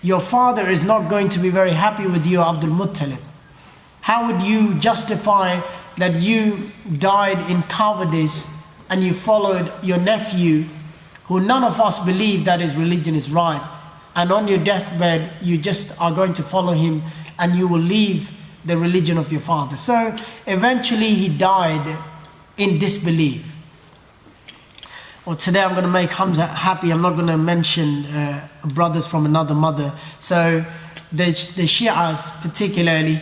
Your father is not going to be very happy with you, Abdul Mutallib. How would you justify that you died in cowardice and you followed your nephew, who none of us believe that his religion is right, and on your deathbed you just are going to follow him and you will leave the religion of your father?" So eventually he died in disbelief. Well, today I'm going to make Hamza happy. I'm not going to mention brothers from another mother. So the Shi'as particularly,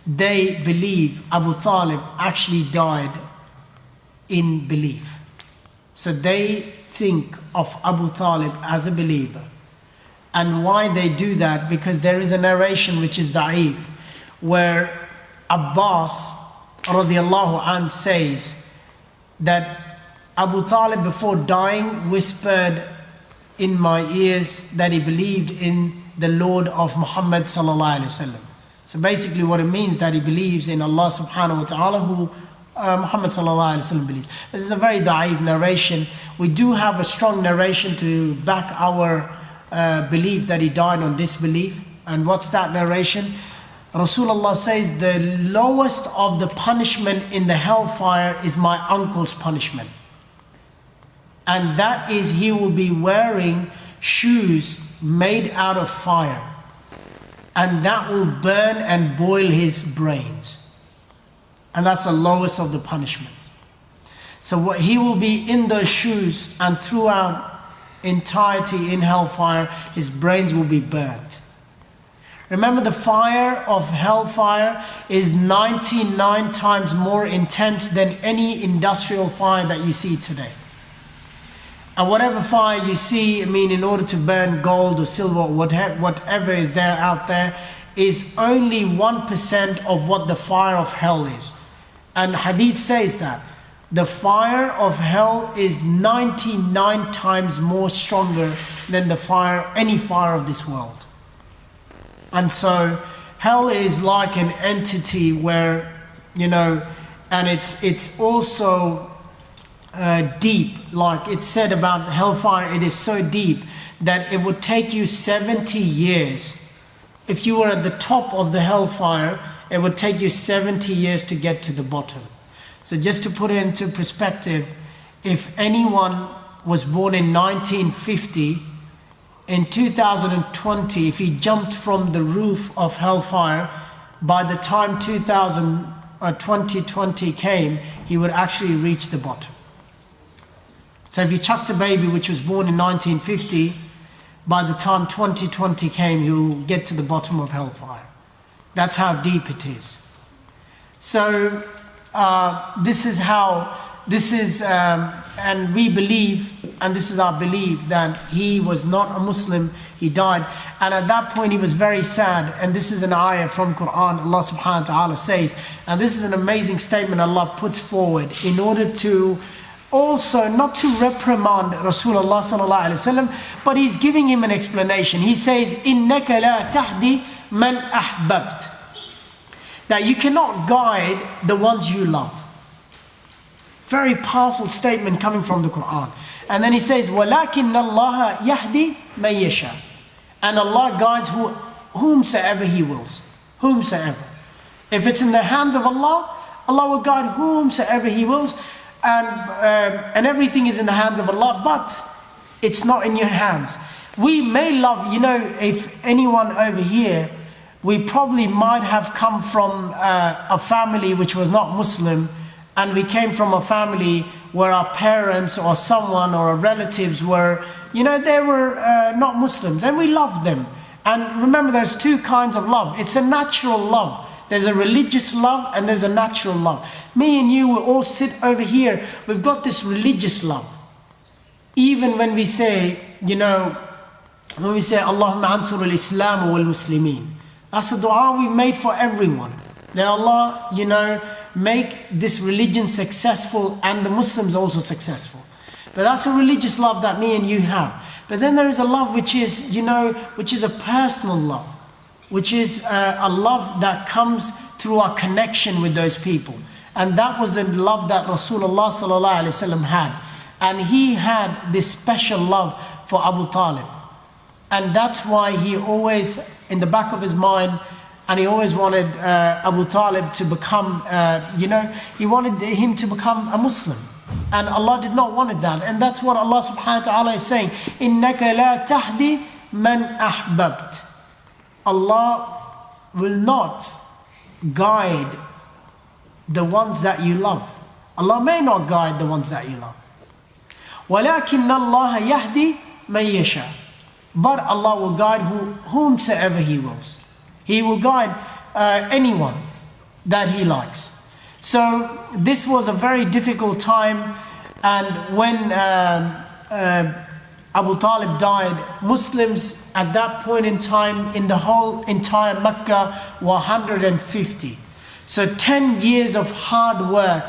they believe Abu Talib actually died in belief. So they think of Abu Talib as a believer. And why they do that? Because there is a narration which is da'if, where Abbas radiallahu anh says that Abu Talib before dying whispered in my ears that he believed in the Lord of Muhammad sallallahu alaihi wasallam. So basically what it means that he believes in Allah subhanahu wa ta'ala, who Muhammad sallallahu alaihi wasallam believes. This is a very da'if narration. We do have a strong narration to back our belief that he died on disbelief. And what's that narration? Rasulullah says the lowest of the punishment in the hellfire is my uncle's punishment. And that is, he will be wearing shoes made out of fire, and that will burn and boil his brains. And that's the lowest of the punishment. So what, he will be in those shoes, and throughout entirety in hellfire, his brains will be burnt. Remember, the fire of hellfire is 99 times more intense than any industrial fire that you see today. And whatever fire you see, I mean, in order to burn gold or silver or whatever is there out there, is only 1% of what the fire of hell is. And hadith says that the fire of hell is 99 times more stronger than the fire, any fire of this world. And so hell is like an entity where, you know, and it's also deep. Like it's said about hellfire, it is so deep that it would take you 70 years. If you were at the top of the hellfire, it would take you 70 years to get to the bottom. So just to put it into perspective, if anyone was born in 1950, in 2020, if he jumped from the roof of hellfire, by the time 2020 came, he would actually reach the bottom. So if you chucked a baby which was born in 1950, by the time 2020 came, he will get to the bottom of hellfire. That's how deep it is. So this is how, and we believe, and this is our belief, that he was not a Muslim, he died. And at that point he was very sad. And this is an ayah from Quran, Allah subhanahu wa ta'ala says, and this is an amazing statement Allah puts forward in order to also not to reprimand Rasulullah sallallahu alaihi wasallam, but he's giving him an explanation. He says, إِنَّكَ لَا تَهْدِي مَنْ أَحْبَبْتَ, that you cannot guide the ones you love. Very powerful statement coming from the Quran. And then he says, وَلَكِنَّ اللَّهَ يَهْدِي مَنْ يَشَاءُ, and Allah guides whomsoever He wills. Whomsoever. If it's in the hands of Allah, Allah will guide whomsoever He wills. And everything is in the hands of Allah, but it's not in your hands. We may love, you know, if anyone over here, we probably might have come from a family which was not Muslim, and we came from a family where our parents or someone or our relatives were, you know, they were not Muslims, and we loved them. And remember, there's two kinds of love. It's a natural love. There's a religious love and there's a natural love. Me and you will all sit over here. We've got this religious love. Even when we say, you know, when we say, Allahumma ansur al-Islam wal-Muslimin. That's a dua we made for everyone. That Allah, you know, make this religion successful and the Muslims also successful. But that's a religious love that me and you have. But then there is a love which is, you know, which is a personal love. Which is a love that comes through our connection with those people. And that was the love that Rasulullah sallallahu alaihi wasallam had. And he had this special love for Abu Talib. And that's why he always, in the back of his mind, and he always wanted Abu Talib to become, you know, he wanted him to become a Muslim. And Allah did not want that. And that's what Allah subhanahu wa ta'ala is saying. إِنَّكَ لَا تَهْدِي مَنْ أَحْبَبْتَ. Allah will not guide the ones that you love. Allah may not guide the ones that you love. وَلَكِنَّ اللَّهَ يَهْدِي مَنْ يَشَاءُ. But Allah will guide whomsoever He wills. He will guide anyone that He likes. So this was a very difficult time, and when Abu Talib died, Muslims at that point in time in the whole entire Mecca were 150. So 10 years of hard work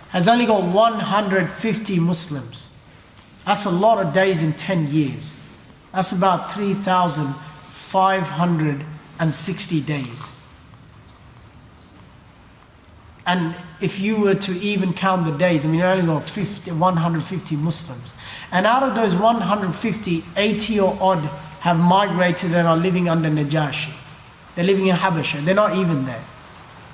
has only got 150 Muslims. That's a lot of days in 10 years. That's about 3,560 days. And if you were to even count the days, I mean, you only got 150 Muslims. And out of those 150, 80 or odd have migrated and are living under Najashi. They're living in Habasha. They're not even there.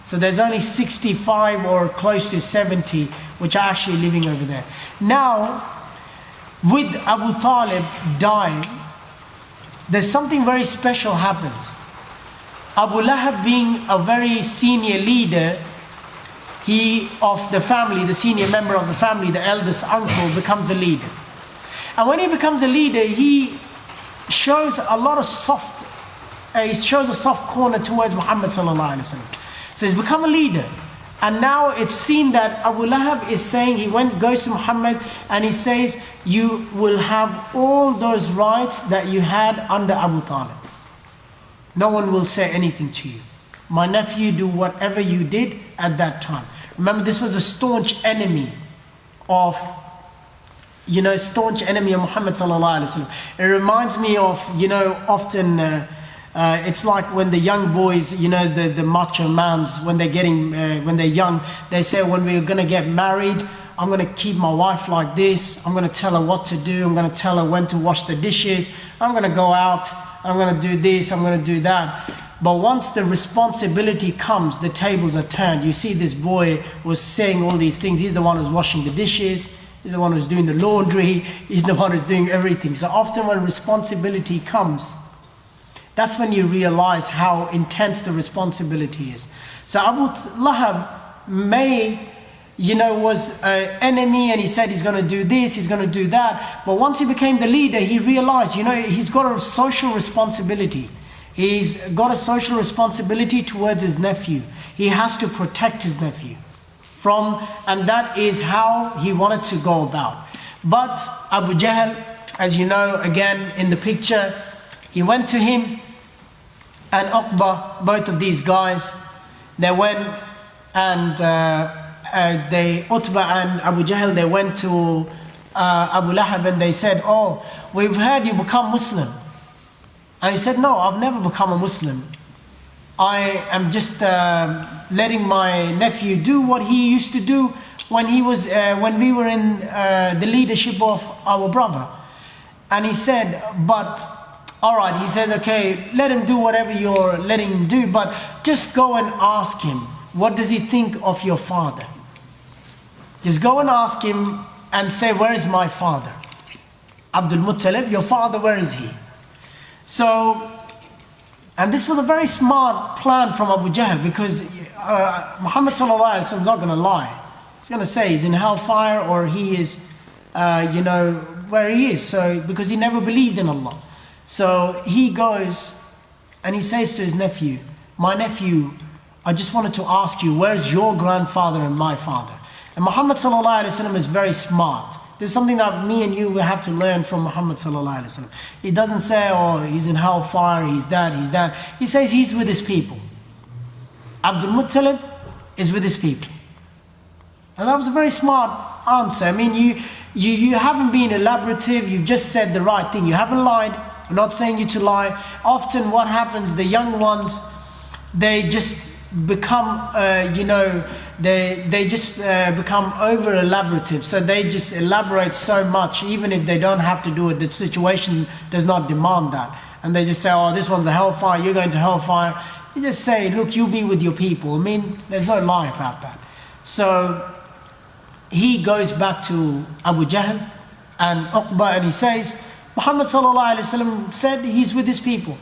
So there's only 65 or close to 70 which are actually living over there. Now, with Abu Talib dying, there's something very special happens. Abu Lahab, being a very senior leader, he of the family, the senior member of the family, the eldest uncle, becomes a leader. And when he becomes a leader, he shows a lot of he shows a soft corner towards Muhammad sallallahu alaihi wasallam. So he's become a leader. And now it's seen that Abu Lahab is saying, goes to Muhammad and he says, you will have all those rights that you had under Abu Talib. No one will say anything to you. My nephew, do whatever you did at that time. Remember, this was a staunch enemy of Muhammad sallallahu alaihi wasallam. It reminds me of, often it's like when the young boys, the macho mans, when they're young, they say, when we're going to get married, I'm going to keep my wife like this. I'm going to tell her what to do. I'm going to tell her when to wash the dishes. I'm going to go out. I'm going to do this. I'm going to do that. But once the responsibility comes, the tables are turned. You see, this boy was saying all these things. He's the one who's washing the dishes. He's the one who's doing the laundry. He's the one who's doing everything. So often when responsibility comes, that's when you realize how intense the responsibility is. So Abu Lahab was an enemy, and he said he's going to do this, he's going to do that. But once he became the leader, he realized, he's got a social responsibility. He's got a social responsibility towards his nephew. He has to protect his nephew and that is how he wanted to go about. But Abu Jahl, as you know, again in the picture, he went to him and Uqba, both of these guys, they went and Utbah and Abu Jahl, they went to Abu Lahab and they said, oh, we've heard you become Muslim. And he said, no, I've never become a Muslim. I am just letting my nephew do what he used to do when we were in the leadership of our brother. And he said, but all right, he says, okay, let him do whatever you're letting him do, but just go and ask him, what does he think of your father? Just go and ask him and say, where is my father? Abdul Mutallib, your father, where is he? So, and this was a very smart plan from Abu Jahl, because Muhammad sallallahu alaihi wasallam is not going to lie. He's going to say he's in hellfire, or he is, where he is. So, because he never believed in Allah. So he goes and he says to his nephew, my nephew, I just wanted to ask you, where's your grandfather and my father? And Muhammad sallallahu alaihi wasallam is very smart. There's something that me and you will have to learn from Muhammad sallallahu alaihi wasallam. He doesn't say, oh, he's in hellfire, he's that, he's that. He says he's with his people. Abdul Muttalib is with his people. And that was a very smart answer. I mean, you haven't been elaborative, you've just said the right thing. You haven't lied. I'm not saying you to lie. Often what happens, the young ones, they just become, they just become over elaborative. So they just elaborate so much, even if they don't have to do it. The situation does not demand that. And they just say, oh, this one's a hellfire, you're going to hellfire. You just say, look, you be with your people. I mean, there's no lie about that. So he goes back to Abu Jahl and Uqba and he says, Muhammad sallallahu alaihi wasallam said he's with his people.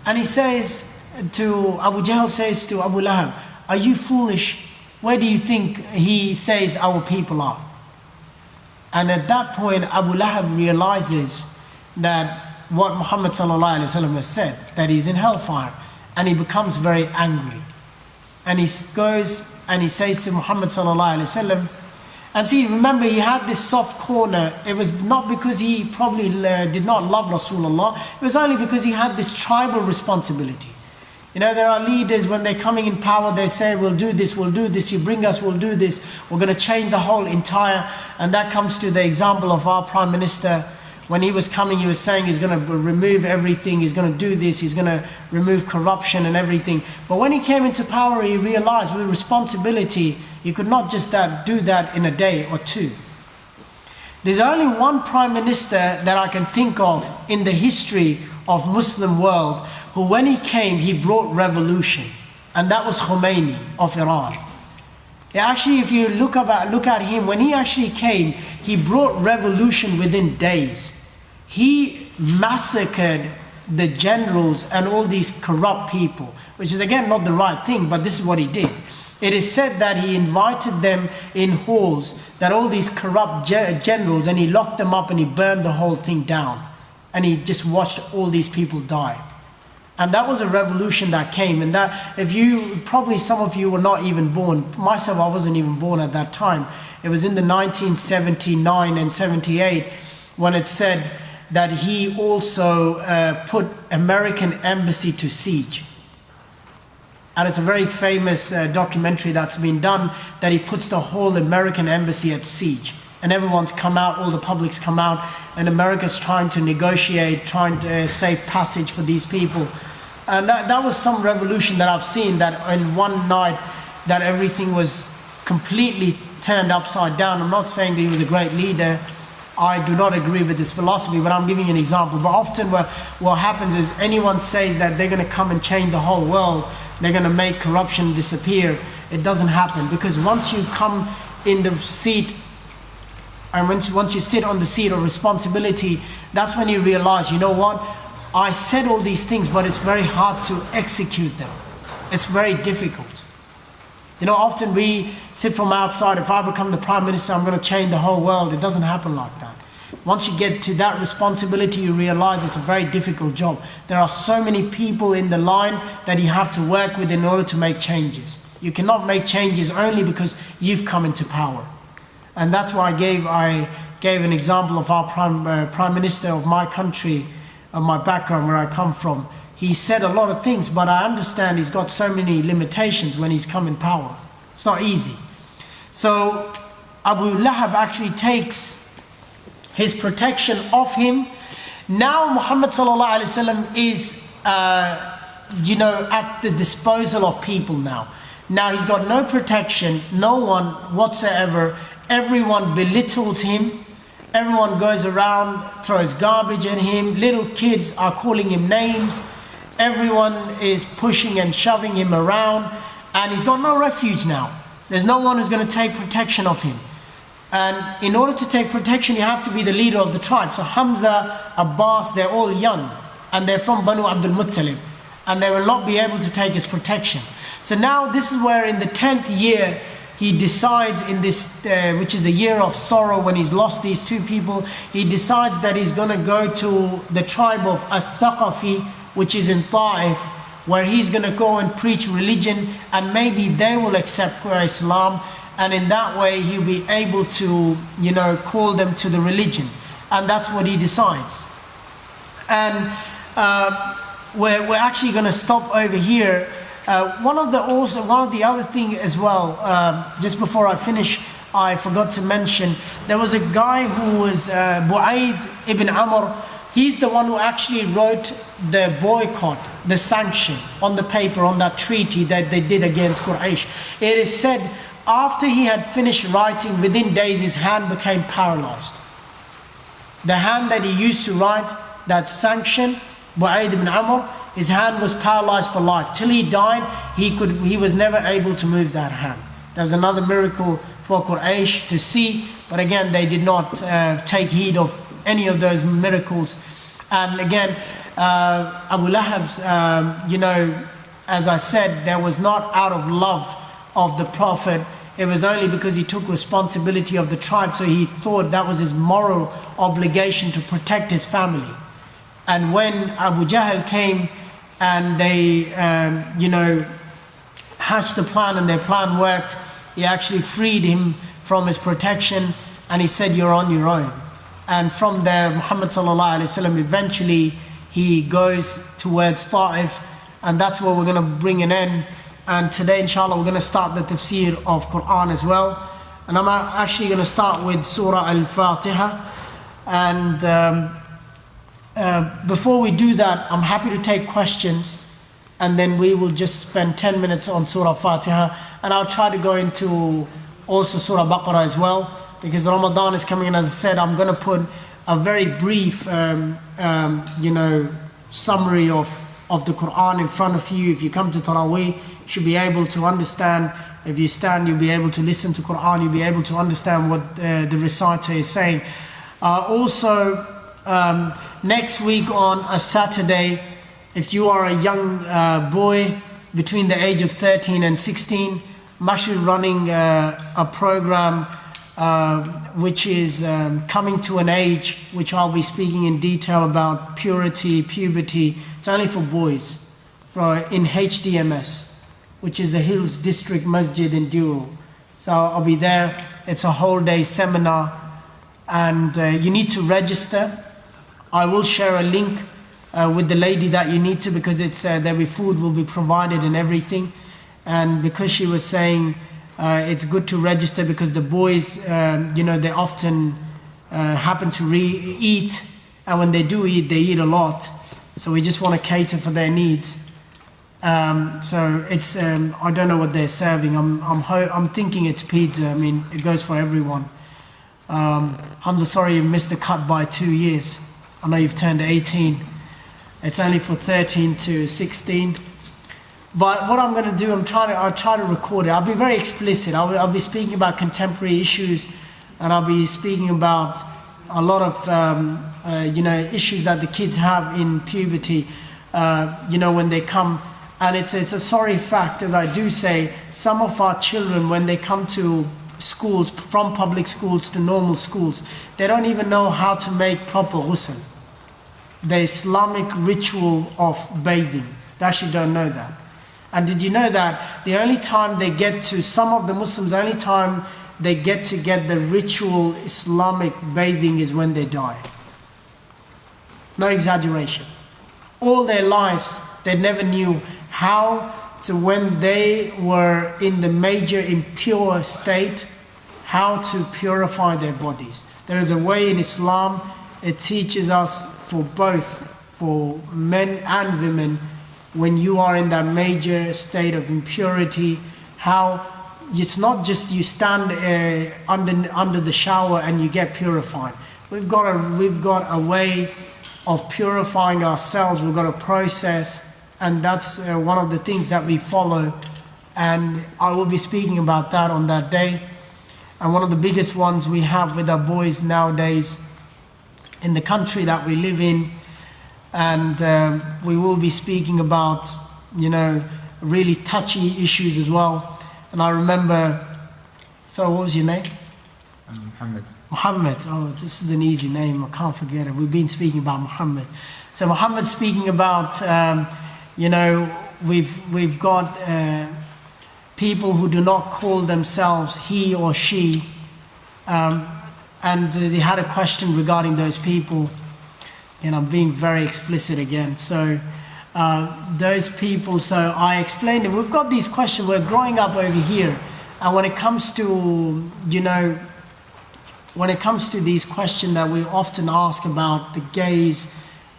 And he says to, Abu Jahl says to Abu Lahab, are you foolish? Where do you think he says our people are? And at that point, Abu Lahab realizes that what Muhammad sallallahu alaihi wasallam has said, that he's in hellfire. And he becomes very angry. And he goes and he says to Muhammad sallallahu alaihi wasallam, and see, remember, he had this soft corner. It was not because he probably did not love Rasulullah. It was only because he had this tribal responsibility. There are leaders, when they're coming in power, they say, we'll do this, you bring us, we'll do this. We're going to change the whole entire. And that comes to the example of our Prime Minister. When he was coming, he was saying he's going to remove everything, he's going to do this, he's going to remove corruption and everything. But when he came into power, he realized with responsibility, you could not just do that in a day or two. There's only one Prime Minister that I can think of in the history of Muslim world who, when he came, he brought revolution. And that was Khomeini of Iran. Actually, if you look at him, when he actually came, he brought revolution within days. He massacred the generals and all these corrupt people, which is again not the right thing, but this is what he did. It is said that he invited them in halls, that all these corrupt generals, and he locked them up and he burned the whole thing down. And he just watched all these people die. And that was a revolution that came. And that, probably some of you were not even born. Myself, I wasn't even born at that time. It was in the 1979 and 78 when it said that he also put American embassy to siege. And it's a very famous documentary that's been done, that he puts the whole American embassy at siege. And everyone's come out, all the public's come out, and America's trying to negotiate, trying to save passage for these people. And that was some revolution that I've seen, that in one night that everything was completely turned upside down. I'm not saying that he was a great leader. I do not agree with this philosophy, but I'm giving you an example. But often what happens is, anyone says that they're going to come and change the whole world, they're going to make corruption disappear. It doesn't happen, because once you come in the seat, and once you sit on the seat of responsibility, that's when you realize, you know what, I said all these things, but it's very hard to execute them. It's very difficult. You know, often we sit from outside, if I become the Prime Minister, I'm going to change the whole world. It doesn't happen like that. Once you get to that responsibility, you realize it's a very difficult job. There are so many people in the line that you have to work with in order to make changes. You cannot make changes only because you've come into power. And that's why I gave an example of our Prime Minister of my country, of my background, where I come from. He said a lot of things, but I understand he's got so many limitations when he's come in power. It's not easy. So Abu Lahab actually takes his protection off him. Now Muhammad SAW is, at the disposal of people now. Now he's got no protection, no one whatsoever. Everyone belittles him. Everyone goes around, throws garbage at him. Little kids are calling him names. Everyone is pushing and shoving him around. And he's got no refuge now. There's no one who's going to take protection of him. And in order to take protection, you have to be the leader of the tribe. So Hamza, Abbas, they're all young. And they're from Banu Abdul Mutallib. And they will not be able to take his protection. So now this is where in the 10th year, he decides, in this, which is the year of sorrow, when he's lost these two people, he decides that he's going to go to the tribe of Al-Thaqafi, which is in Ta'if, where he's going to go and preach religion, and maybe they will accept Islam, and in that way he'll be able to, call them to the religion. And that's what he decides. And we're actually going to stop over here. One of the other thing as well, just before I finish, I forgot to mention, there was a guy who was Bu'aid ibn Amr. He's the one who actually wrote the boycott, the sanction on the paper, on that treaty that they did against Quraysh. It is said after he had finished writing, within days his hand became paralyzed. The hand that he used to write that sanction, Bu'aid ibn Amr, his hand was paralyzed for life. Till he died, he was never able to move that hand. There's another miracle for Quraysh to see, but again, they did not take heed of any of those miracles. And again, Abu Lahab's, as I said, there was not out of love of the Prophet. It was only because he took responsibility of the tribe, so he thought that was his moral obligation to protect his family. And when Abu Jahl came and they, hatched the plan and their plan worked, he actually freed him from his protection and he said, "You're on your own." And from there, Muhammad SAW, eventually he goes towards Ta'if, and that's where we're going to bring an end. And today, inshallah, we're going to start the tafsir of Quran as well. And I'm actually going to start with Surah Al-Fatiha. And before we do that, I'm happy to take questions, and then we will just spend 10 minutes on Surah Fatiha, and I'll try to go into also Surah Baqarah as well, because Ramadan is coming in. As I said, I'm going to put a very brief summary of the Quran in front of you. If you come to Taraweeh, you should be able to understand. If you stand, you'll be able to listen to Quran, you'll be able to understand what the reciter is saying. Also, next week on a Saturday, if you are a young boy between the age of 13 and 16, I'm actually running a program which is coming to an age, which I'll be speaking in detail about purity, puberty. It's only for boys, in HDMS, which is the Hills District Masjid in Dural. So I'll be there. It's a whole day seminar, and you need to register. I will share a link with the lady that you need to, because it's there'll be food will be provided and everything. And because she was saying it's good to register, because the boys, they often happen to eat, and when they do eat, they eat a lot. So we just want to cater for their needs. So it's I don't know what they're serving. I'm thinking it's pizza. I mean, it goes for everyone. Hamza, sorry you missed the cut by 2 years. I know you've turned 18. It's only for 13 to 16. But what I'm going to do, I'll try to record it. I'll be very explicit. I'll be speaking about contemporary issues, and I'll be speaking about a lot of issues that the kids have in puberty. When they come, and it's a sorry fact, as I do say, some of our children, when they come to schools, from public schools to normal schools, they don't even know how to make proper ghusl, the Islamic ritual of bathing. They actually don't know that. And did you know that the only time they get to, some of the Muslims, only time they get to get the ritual Islamic bathing is when they die? No exaggeration. All their lives, they never knew how to, when they were in the major impure state, how to purify their bodies. There is a way in Islam, it teaches us for both, for men and women, when you are in that major state of impurity, how it's not just you stand under the shower and you get purified. We've got a way of purifying ourselves. We've got a process, and that's one of the things that we follow. And I will be speaking about that on that day. And one of the biggest ones we have with our boys nowadays in the country that we live in. And we will be speaking about, really touchy issues as well. And I remember, so what was your name? Muhammad. Muhammad, oh, this is an easy name, I can't forget it. We've been speaking about Muhammad. So Muhammad speaking about, we've got people who do not call themselves he or she. And they had a question regarding those people. And I'm being very explicit again. So those people, so I explained it. We've got these questions, we're growing up over here. And when it comes to, when it comes to these questions that we often ask about the gays,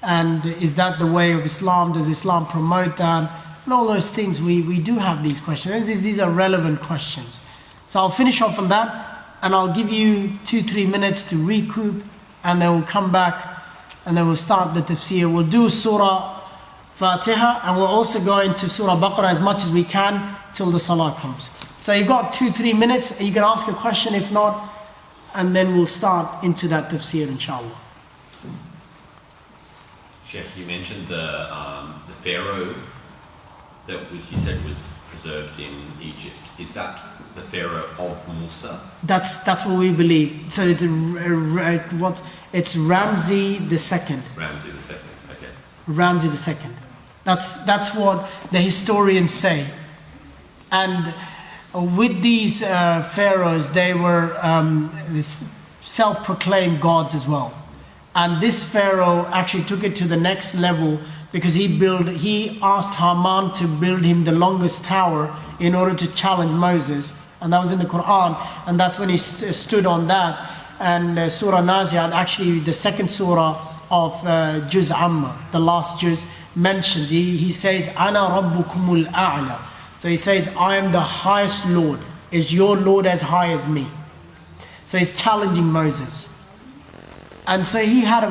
and is that the way of Islam? Does Islam promote that? And all those things, we do have these questions. And these are relevant questions. So I'll finish off on that, and I'll give you 2-3 minutes to recoup, and then we'll come back, and then we'll start the tafsir. We'll do Surah Fatiha, and we'll also go into Surah Baqarah as much as we can till the Salah comes. So you've got 2-3 minutes, and you can ask a question if not, and then we'll start into that tafsir, inshallah. Sheikh, you mentioned the Pharaoh that you said was preserved in Egypt. Is that the Pharaoh of Musa? That's what we believe. So it's it's Ramses II. Ramses II. Okay. Ramses II. That's what the historians say. And with these pharaohs, they were this self-proclaimed gods as well. And this pharaoh actually took it to the next level, because he asked Haman to build him the longest tower in order to challenge Moses. And that was in the Quran, and that's when he stood on that. And Surah Nazi'at, actually the second surah of Juz Amma, the last Juz, mentions, he says, Ana Rabbukumul A'la. So he says, I am the highest Lord. Is your Lord as high as me? So he's challenging Moses. And so he had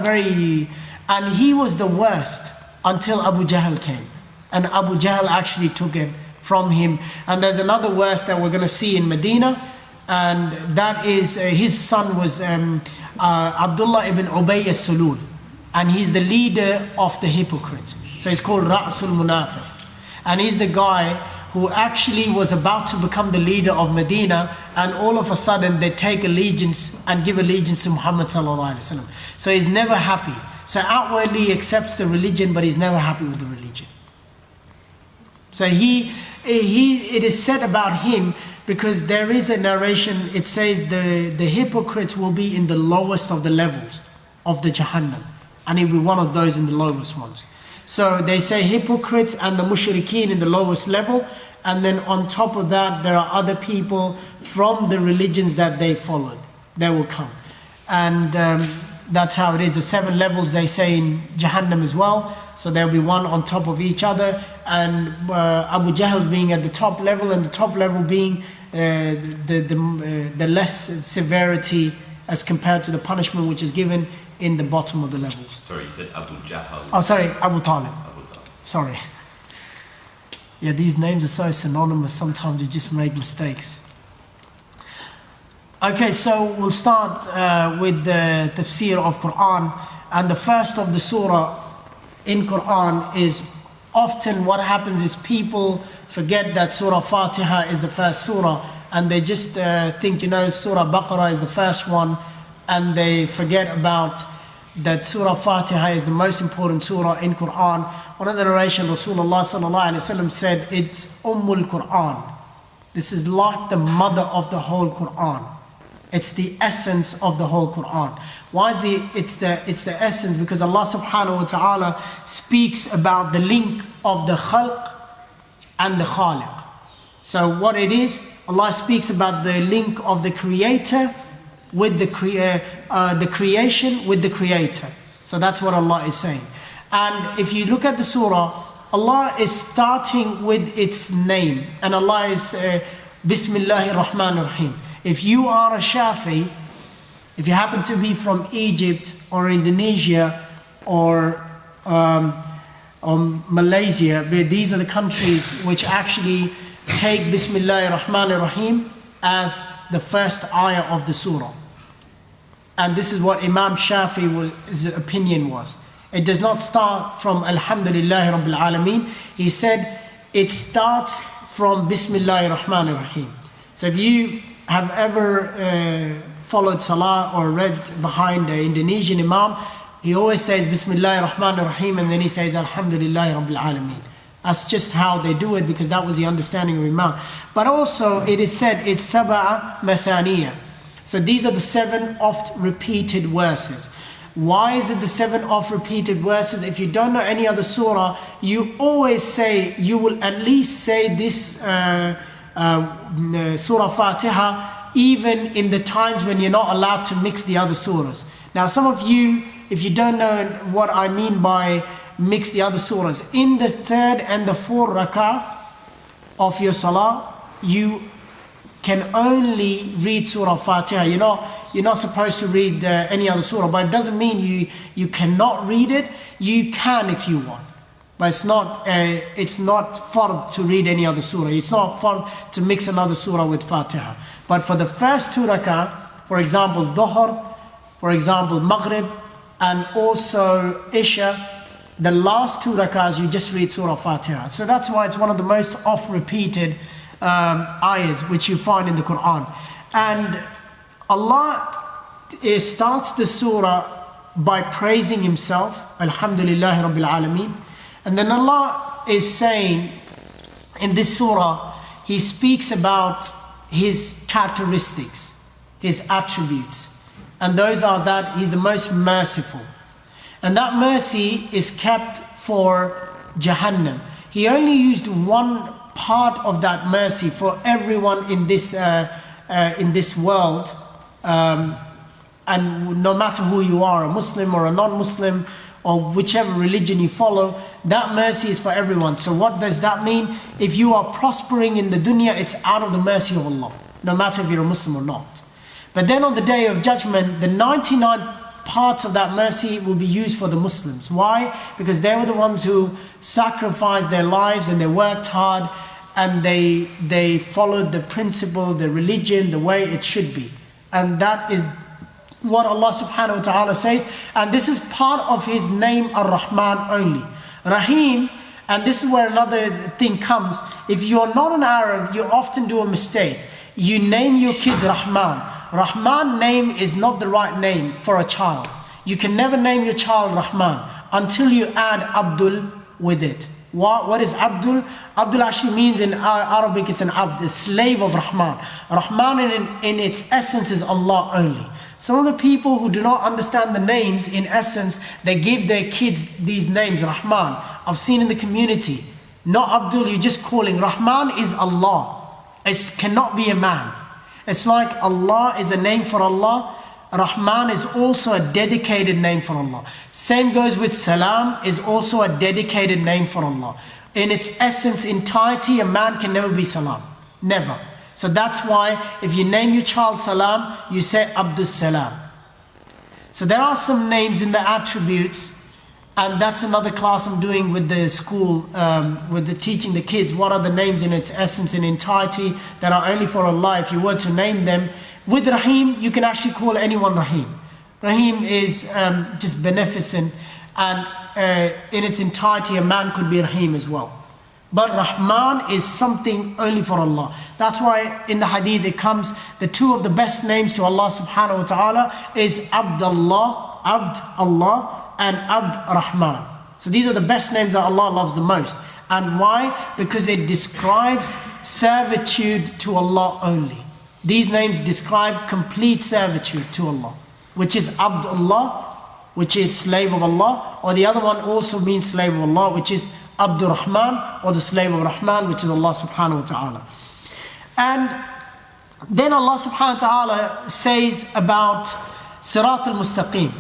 and he was the worst until Abu Jahl came. And Abu Jahl actually took it from him. And there's another verse that we're going to see in Medina, and that is his son was Abdullah ibn Ubay as-Sulul, and he's the leader of the hypocrites. So he's called Ra'sul Munafiq, and he's the guy who actually was about to become the leader of Medina, and all of a sudden they take allegiance and give allegiance to Muhammad sallallahu alaihi wasallam. So he's never happy. So outwardly he accepts the religion, but he's never happy with the religion. So it is said about him, because there is a narration, it says the hypocrites will be in the lowest of the levels of the Jahannam, and he'll be one of those in the lowest ones. So they say hypocrites and the mushrikeen in the lowest level, and then on top of that there are other people from the religions that they followed. They will come. And that's how it is. The 7 levels they say in Jahannam as well. So there'll be one on top of each other, and Abu Jahl being at the top level, and the top level being the less severity as compared to the punishment which is given in the bottom of the levels. Sorry, you said Abu Jahl. Oh, sorry, Abu Talib. Abu Talib. Sorry. Yeah, these names are so synonymous, sometimes you just make mistakes. Okay, so we'll start with the tafsir of Quran. And the first of the surah in Quran is, often what happens is people forget that Surah Fatiha is the first surah, and they just think, Surah Baqarah is the first one, and they forget about that Surah Fatiha is the most important surah in Quran. One of the narrations, Rasulullah sallallahu alaihi wasallam said, it's Ummul Quran. This is like the mother of the whole Quran. It's the essence of the whole Quran. Why is it's the essence? Because Allah subhanahu wa ta'ala speaks about the link of the khalq and the khaliq. So what it is, Allah speaks about the link of the creator with the creation with the creator. So that's what Allah is saying. And if you look at the surah, Allah is starting with its name, and Allah is Bismillahir Rahmanir Rahim. If you are a Shafi, if you happen to be from Egypt or Indonesia or Malaysia, these are the countries which actually take Bismillahir Rahmanir Rahim as the first ayah of the surah. And this is what Imam Shafi's opinion was. It does not start from Alhamdulillahi Rabbil Alameen. He said it starts from Bismillahir Rahmanir Rahim. So if you have ever followed Salah or read behind the Indonesian Imam, he always says Bismillahir Rahmanir Rahim, and then he says Alhamdulillahi Rabbil Alameen. That's just how they do it, because that was the understanding of Imam. But also it is said it's Sab'a Mathaniya. So these are the 7 oft repeated verses. Why is it the 7 oft repeated verses? If you don't know any other surah, you always say, you will at least say this Surah Fatiha, even in the times when you're not allowed to mix the other surahs. Now some of you, if you don't know what I mean by mix the other surahs, in the 3rd and the 4th rak'ah of your salah, you can only read Surah Fatiha. You're not supposed to read any other surah, but it doesn't mean you cannot read it. You can if you want, but it's not fard to read any other surah. It's not fard to mix another surah with Fatiha. But for the first 2 rak'ah, for example Dhuhr, for example Maghrib, and also Isha, the last 2 rak'ahs you just read Surah Fatiha. So that's why it's one of the most oft repeated ayahs which you find in the Quran. And Allah starts the surah by praising Himself, Alhamdulillahi Rabbil Alameen. And then Allah is saying in this surah, He speaks about His characteristics, His attributes. And those are that He's the most merciful. And that mercy is kept for Jahannam. He only used one part of that mercy for everyone in this world, and no matter who you are, a Muslim or a non-Muslim or whichever religion you follow, that mercy is for everyone. So what does that mean? If you are prospering in the dunya, it's out of the mercy of Allah, no matter if you're a Muslim or not. But then on the Day of Judgment, the 99 parts of that mercy will be used for the Muslims. Why? Because they were the ones who sacrificed their lives, and they worked hard, and they followed the principle, the religion, the way it should be. And that is what Allah subhanahu wa ta'ala says. And this is part of His name Ar-Rahman only. Rahim And this is where another thing comes. If you're not an Arab, you often do a mistake. You name your kids Rahman. Rahman name is not the right name for a child. You can never name your child Rahman until you add Abdul with it. What is Abdul? Abdul actually means in Arabic, it's an abd, a slave of Rahman. Rahman in its essence is Allah only. Some of the people who do not understand the names, in essence, they give their kids these names, Rahman. I've seen in the community, not Abdul, you're just calling. Rahman is Allah. It cannot be a man. It's like Allah is a name for Allah. Rahman is also a dedicated name for Allah. Same goes with Salam, is also a dedicated name for Allah. In its essence, entirety, a man can never be Salam. Never. So that's why if you name your child Salam, you say Abdul Salam. So there are some names in the attributes, and that's another class I'm doing with the school, with the teaching the kids what are the names in its essence and entirety that are only for Allah. If you were to name them, with Rahim, you can actually call anyone Rahim. Rahim is just beneficent, and in its entirety, a man could be Rahim as well. But Rahman is something only for Allah. That's why in the hadith it comes, the two of the best names to Allah subhanahu wa ta'ala is Abdullah, Abd Allah, and Abd Rahman. So these are the best names that Allah loves the most. And why? Because it describes servitude to Allah only. These names describe complete servitude to Allah, which is Abdullah, which is slave of Allah, or the other one also means slave of Allah, which is Abdur Rahman, or the slave of Rahman, which is Allah subhanahu wa ta'ala. And then Allah subhanahu wa ta'ala says about Sirat al-Mustaqim.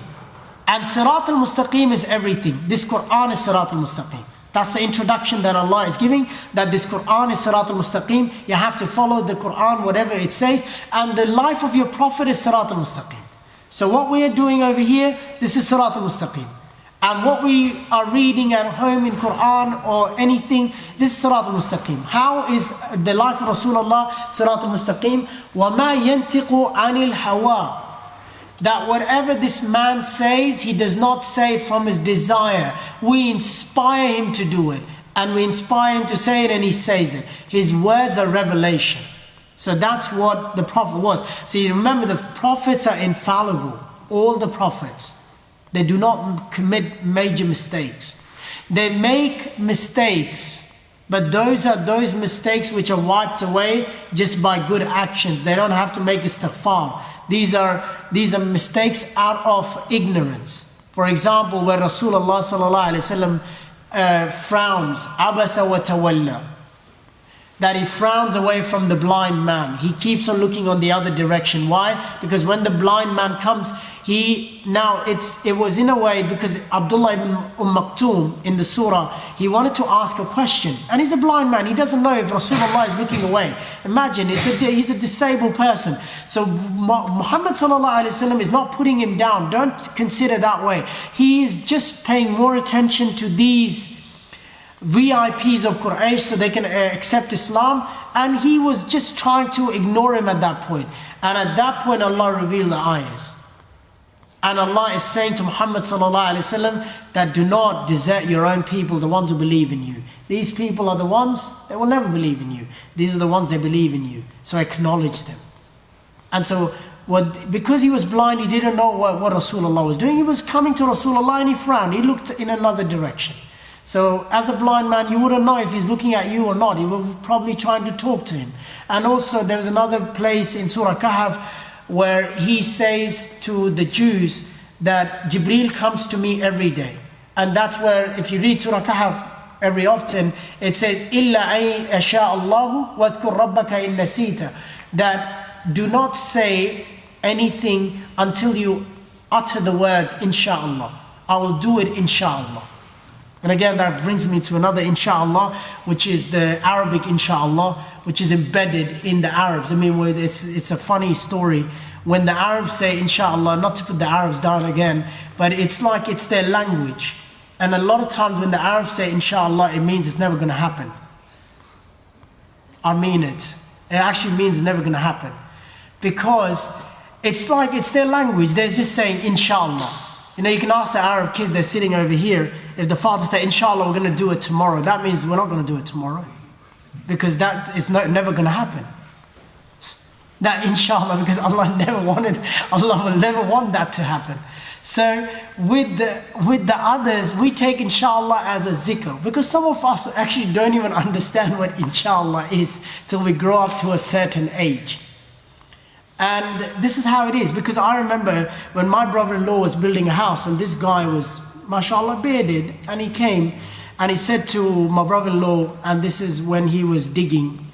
And Sirat al-Mustaqim is everything. This Quran is Sirat al-Mustaqim. That's the introduction that Allah is giving, that this Quran is Sirat al-Mustaqim. You have to follow the Quran, whatever it says. And the life of your Prophet is Sirat al-Mustaqim. So what we are doing over here, this is Sirat al-Mustaqim. And what we are reading at home in Quran or anything, this is Sirat al-Mustaqim. How is the life of Rasulullah Sirat al-Mustaqim? وَمَا يَنْتِقُ عَنِ الْهَوَىٰ. That whatever this man says, he does not say from his desire. We inspire him to do it. And we inspire him to say it, and he says it. His words are revelation. So that's what the Prophet was. So you remember, the prophets are infallible. All the prophets. They do not commit major mistakes. They make mistakes, but those are those mistakes which are wiped away just by good actions. They don't have to make istighfar. These are mistakes out of ignorance. For example, where Rasulullah SAW frowns, abasa wa tawalla, that he frowns away from the blind man. He keeps on looking on the other direction. Why? Because when the blind man comes, it was in a way because Abdullah ibn Maktoum in the surah, he wanted to ask a question. And he's a blind man. He doesn't know if Rasulullah is looking away. Imagine, he's a disabled person. So Muhammad SAW is not putting him down. Don't consider that way. He is just paying more attention to these VIPs of Quraysh so they can accept Islam, and he was just trying to ignore him at that point. And at that point Allah revealed the ayahs, and Allah is saying to Muhammad SAW that do not desert your own people, the ones who believe in you. These people are the ones that will never believe in you. These are the ones that believe in you, so acknowledge them. And so because he was blind, he didn't know what Rasulullah was doing. He was coming to Rasulullah and he frowned. He looked in another direction. So as a blind man, you wouldn't know if he's looking at you or not. He was probably trying to talk to him. And also there was another place in Surah Kahf where he says to the Jews that Jibreel comes to me every day. And that's where, if you read Surah Kahf every often, it says, إِلَّا أَيْ أَشَاءَ اللَّهُ وَاذْكُرْ رَبَّكَ إِنْ نَسِيتَ. That do not say anything until you utter the words, inshallah. I will do it, inshallah. And again, that brings me to another inshallah, which is the Arabic inshallah, which is embedded in the Arabs. I mean, it's a funny story. When the Arabs say inshallah, not to put the Arabs down again, but it's like it's their language. And a lot of times when the Arabs say inshallah, it means it's never going to happen. I mean it. It actually means it's never going to happen. Because it's like it's their language. They're just saying inshallah. You know, you can ask the Arab kids, they're sitting over here, if the father said, inshallah, we're going to do it tomorrow, that means we're not going to do it tomorrow. Because that is never going to happen. That inshallah, because Allah will never want that to happen. So with the others, we take inshallah as a zikr, because some of us actually don't even understand what inshallah is till we grow up to a certain age. And this is how it is, because I remember when my brother-in-law was building a house, and this guy was mashallah bearded, and he came and he said to my brother-in-law, and this is when he was digging,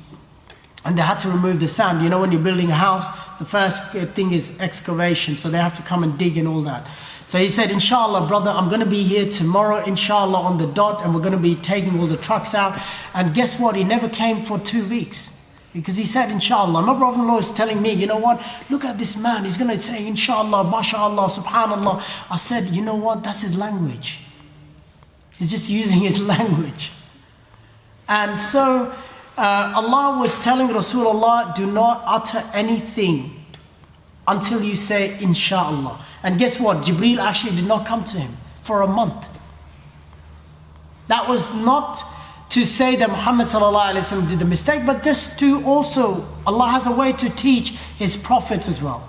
and they had to remove the sand. You know, when you're building a house, the first thing is excavation, so they have to come and dig and all that. So he said, inshallah, brother, I'm going to be here tomorrow, inshallah, on the dot, and we're going to be taking all the trucks out. And guess what? He never came for 2 weeks, because he said, inshallah. My brother-in-law is telling me, you know what? Look at this man. He's going to say, inshallah, mashallah, subhanallah. I said, you know what? That's his language. He's just using his language. And so Allah was telling Rasulullah, do not utter anything until you say inshallah. And guess what? Jibreel actually did not come to him for a month. That was not to say that Muhammad SAW did the mistake, but just to also, Allah has a way to teach His prophets as well.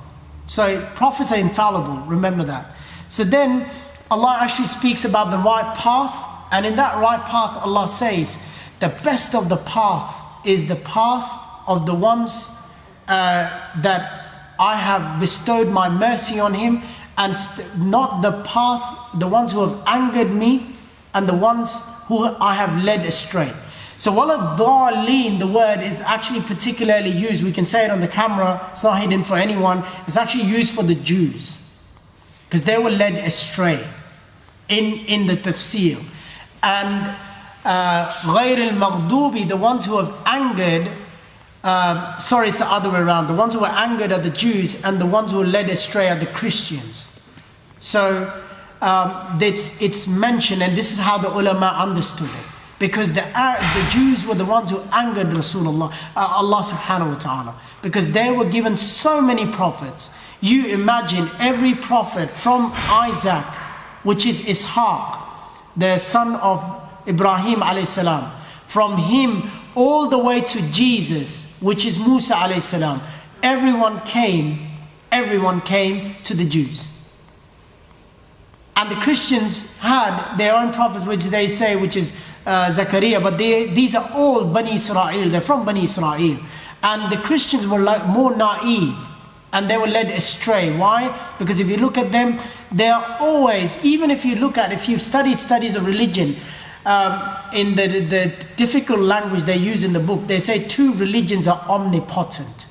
So prophets are infallible, remember that. So then Allah actually speaks about the right path, and in that right path Allah says, the best of the path is the path of the ones that I have bestowed my mercy on him, and not the path, the ones who have angered me and the ones who I have led astray. So wala-dhalin, the word is actually particularly used, we can say it on the camera, it's not hidden for anyone, it's actually used for the Jews, because they were led astray in the tafsir. And غَيْرِ الْمَغْضُوبِ, the ones who have angered, sorry, it's the other way around. The ones who are angered are the Jews, and the ones who are led astray are the Christians. So it's mentioned, and this is how the ulama understood it. Because the Jews were the ones who angered Rasulullah, Allah subhanahu wa ta'ala. Because they were given so many prophets. You imagine every prophet from Isaac, which is Ishaq, the son of Ibrahim alayhi salam, from him all the way to Jesus, which is Musa alayhi salam, everyone came to the Jews. And the Christians had their own prophets, which they say, which is Zakaria, but these are all Bani Israel, they're from Bani Israel. And the Christians were more naive, and they were led astray. Why? Because if you look at them, they are always, even if you've studied studies of religion, in the difficult language they use in the book, they say 2 religions are omnipotent.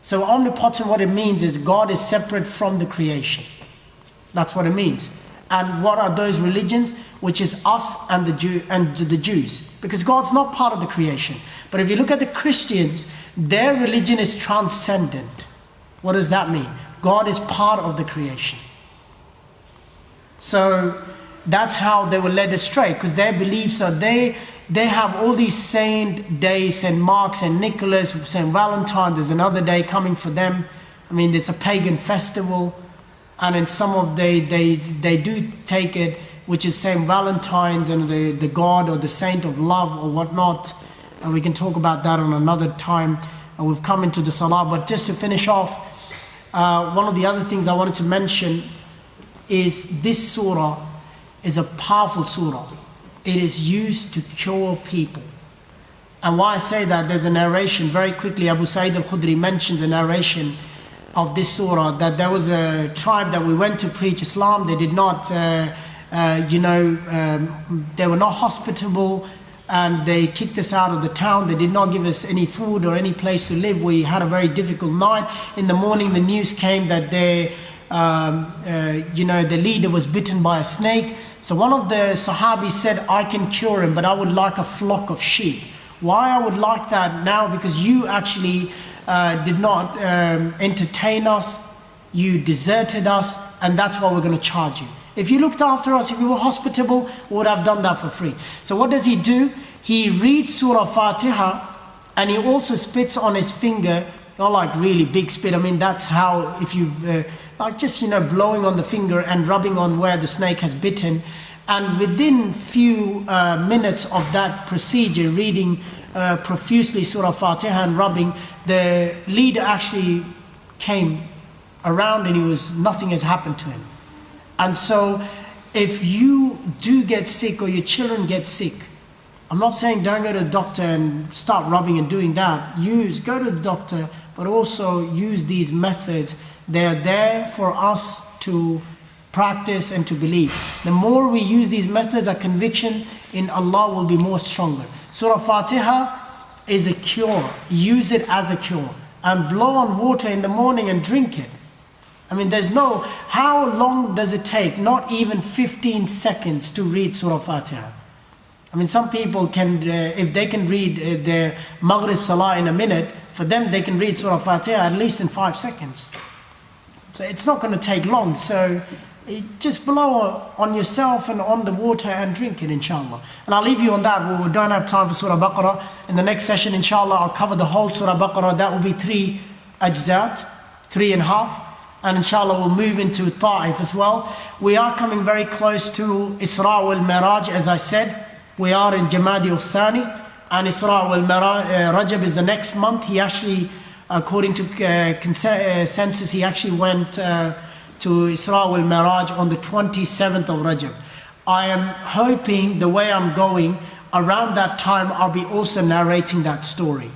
So omnipotent, what it means is God is separate from the creation. That's what it means. And what are those religions? Which is us and the Jews. Because God's not part of the creation. But if you look at the Christians, their religion is transcendent. What does that mean? God is part of the creation. So that's how they were led astray, because their beliefs are, they have all these saint days, St. Mark, St. Nicholas, St. Valentine, there's another day coming for them. I mean, it's a pagan festival, and in some of they do take it, which is St. Valentine's and the god or the saint of love or whatnot, and we can talk about that on another time. And we've come into the salah, but just to finish off, one of the other things I wanted to mention is this surah is a powerful surah. It is used to cure people. And why I say that, there's a narration, very quickly, Abu Sa'id al-Khudri mentions a narration of this surah, that there was a tribe that we went to preach Islam. They did not, they were not hospitable, and they kicked us out of the town. They did not give us any food or any place to live. We had a very difficult night. In the morning, the news came that the leader was bitten by a snake. So one of the Sahabis said, I can cure him, but I would like a flock of sheep. Why I would like that now? Because you actually did not entertain us, you deserted us, and that's why we're going to charge you. If you looked after us, if you were hospitable, we would have done that for free. So what does he do? He reads Surah Fatiha, and he also spits on his finger, not like really big spit. I mean, that's how, if you've like just, blowing on the finger and rubbing on where the snake has bitten. And within few minutes of that procedure, reading profusely Surah Fatiha and rubbing, the leader actually came around and nothing has happened to him. And so if you do get sick or your children get sick, I'm not saying don't go to the doctor and start rubbing and doing that. Go to the doctor, but also use these methods. They are there for us to practice and to believe. The more we use these methods, our conviction in Allah will be more stronger. Surah Fatiha is a cure. Use it as a cure. And blow on water in the morning and drink it. I mean, how long does it take? Not even 15 seconds to read Surah Fatiha. I mean, some people can, if they can read their Maghrib Salah in a minute, for them they can read Surah Fatiha at least in 5 seconds. So it's not going to take long. So just blow on yourself and on the water and drink it, inshallah. And I'll leave you on that. We don't have time for Surah Baqarah. In the next session, inshallah, I'll cover the whole Surah Baqarah. That will be 3 ajzat, 3.5. And inshallah, we'll move into Ta'if as well. We are coming very close to Isra wal Miraj, as I said. We are in Jamadi al-Thani. And Isra wal Miraj, Rajab is the next month. He actually, according to consensus, he actually went to Isra wal Miraj on the 27th of Rajab. I am hoping the way I'm going, around that time I'll be also narrating that story.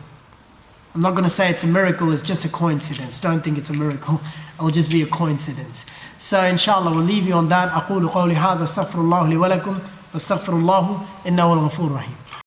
I'm not going to say it's a miracle, it's just a coincidence. Don't think it's a miracle, it'll just be a coincidence. So inshallah we'll leave you on that. أقول قولي هذا استغفر الله لي ولكم فاستغفر الله إنه الغفور الرحيم.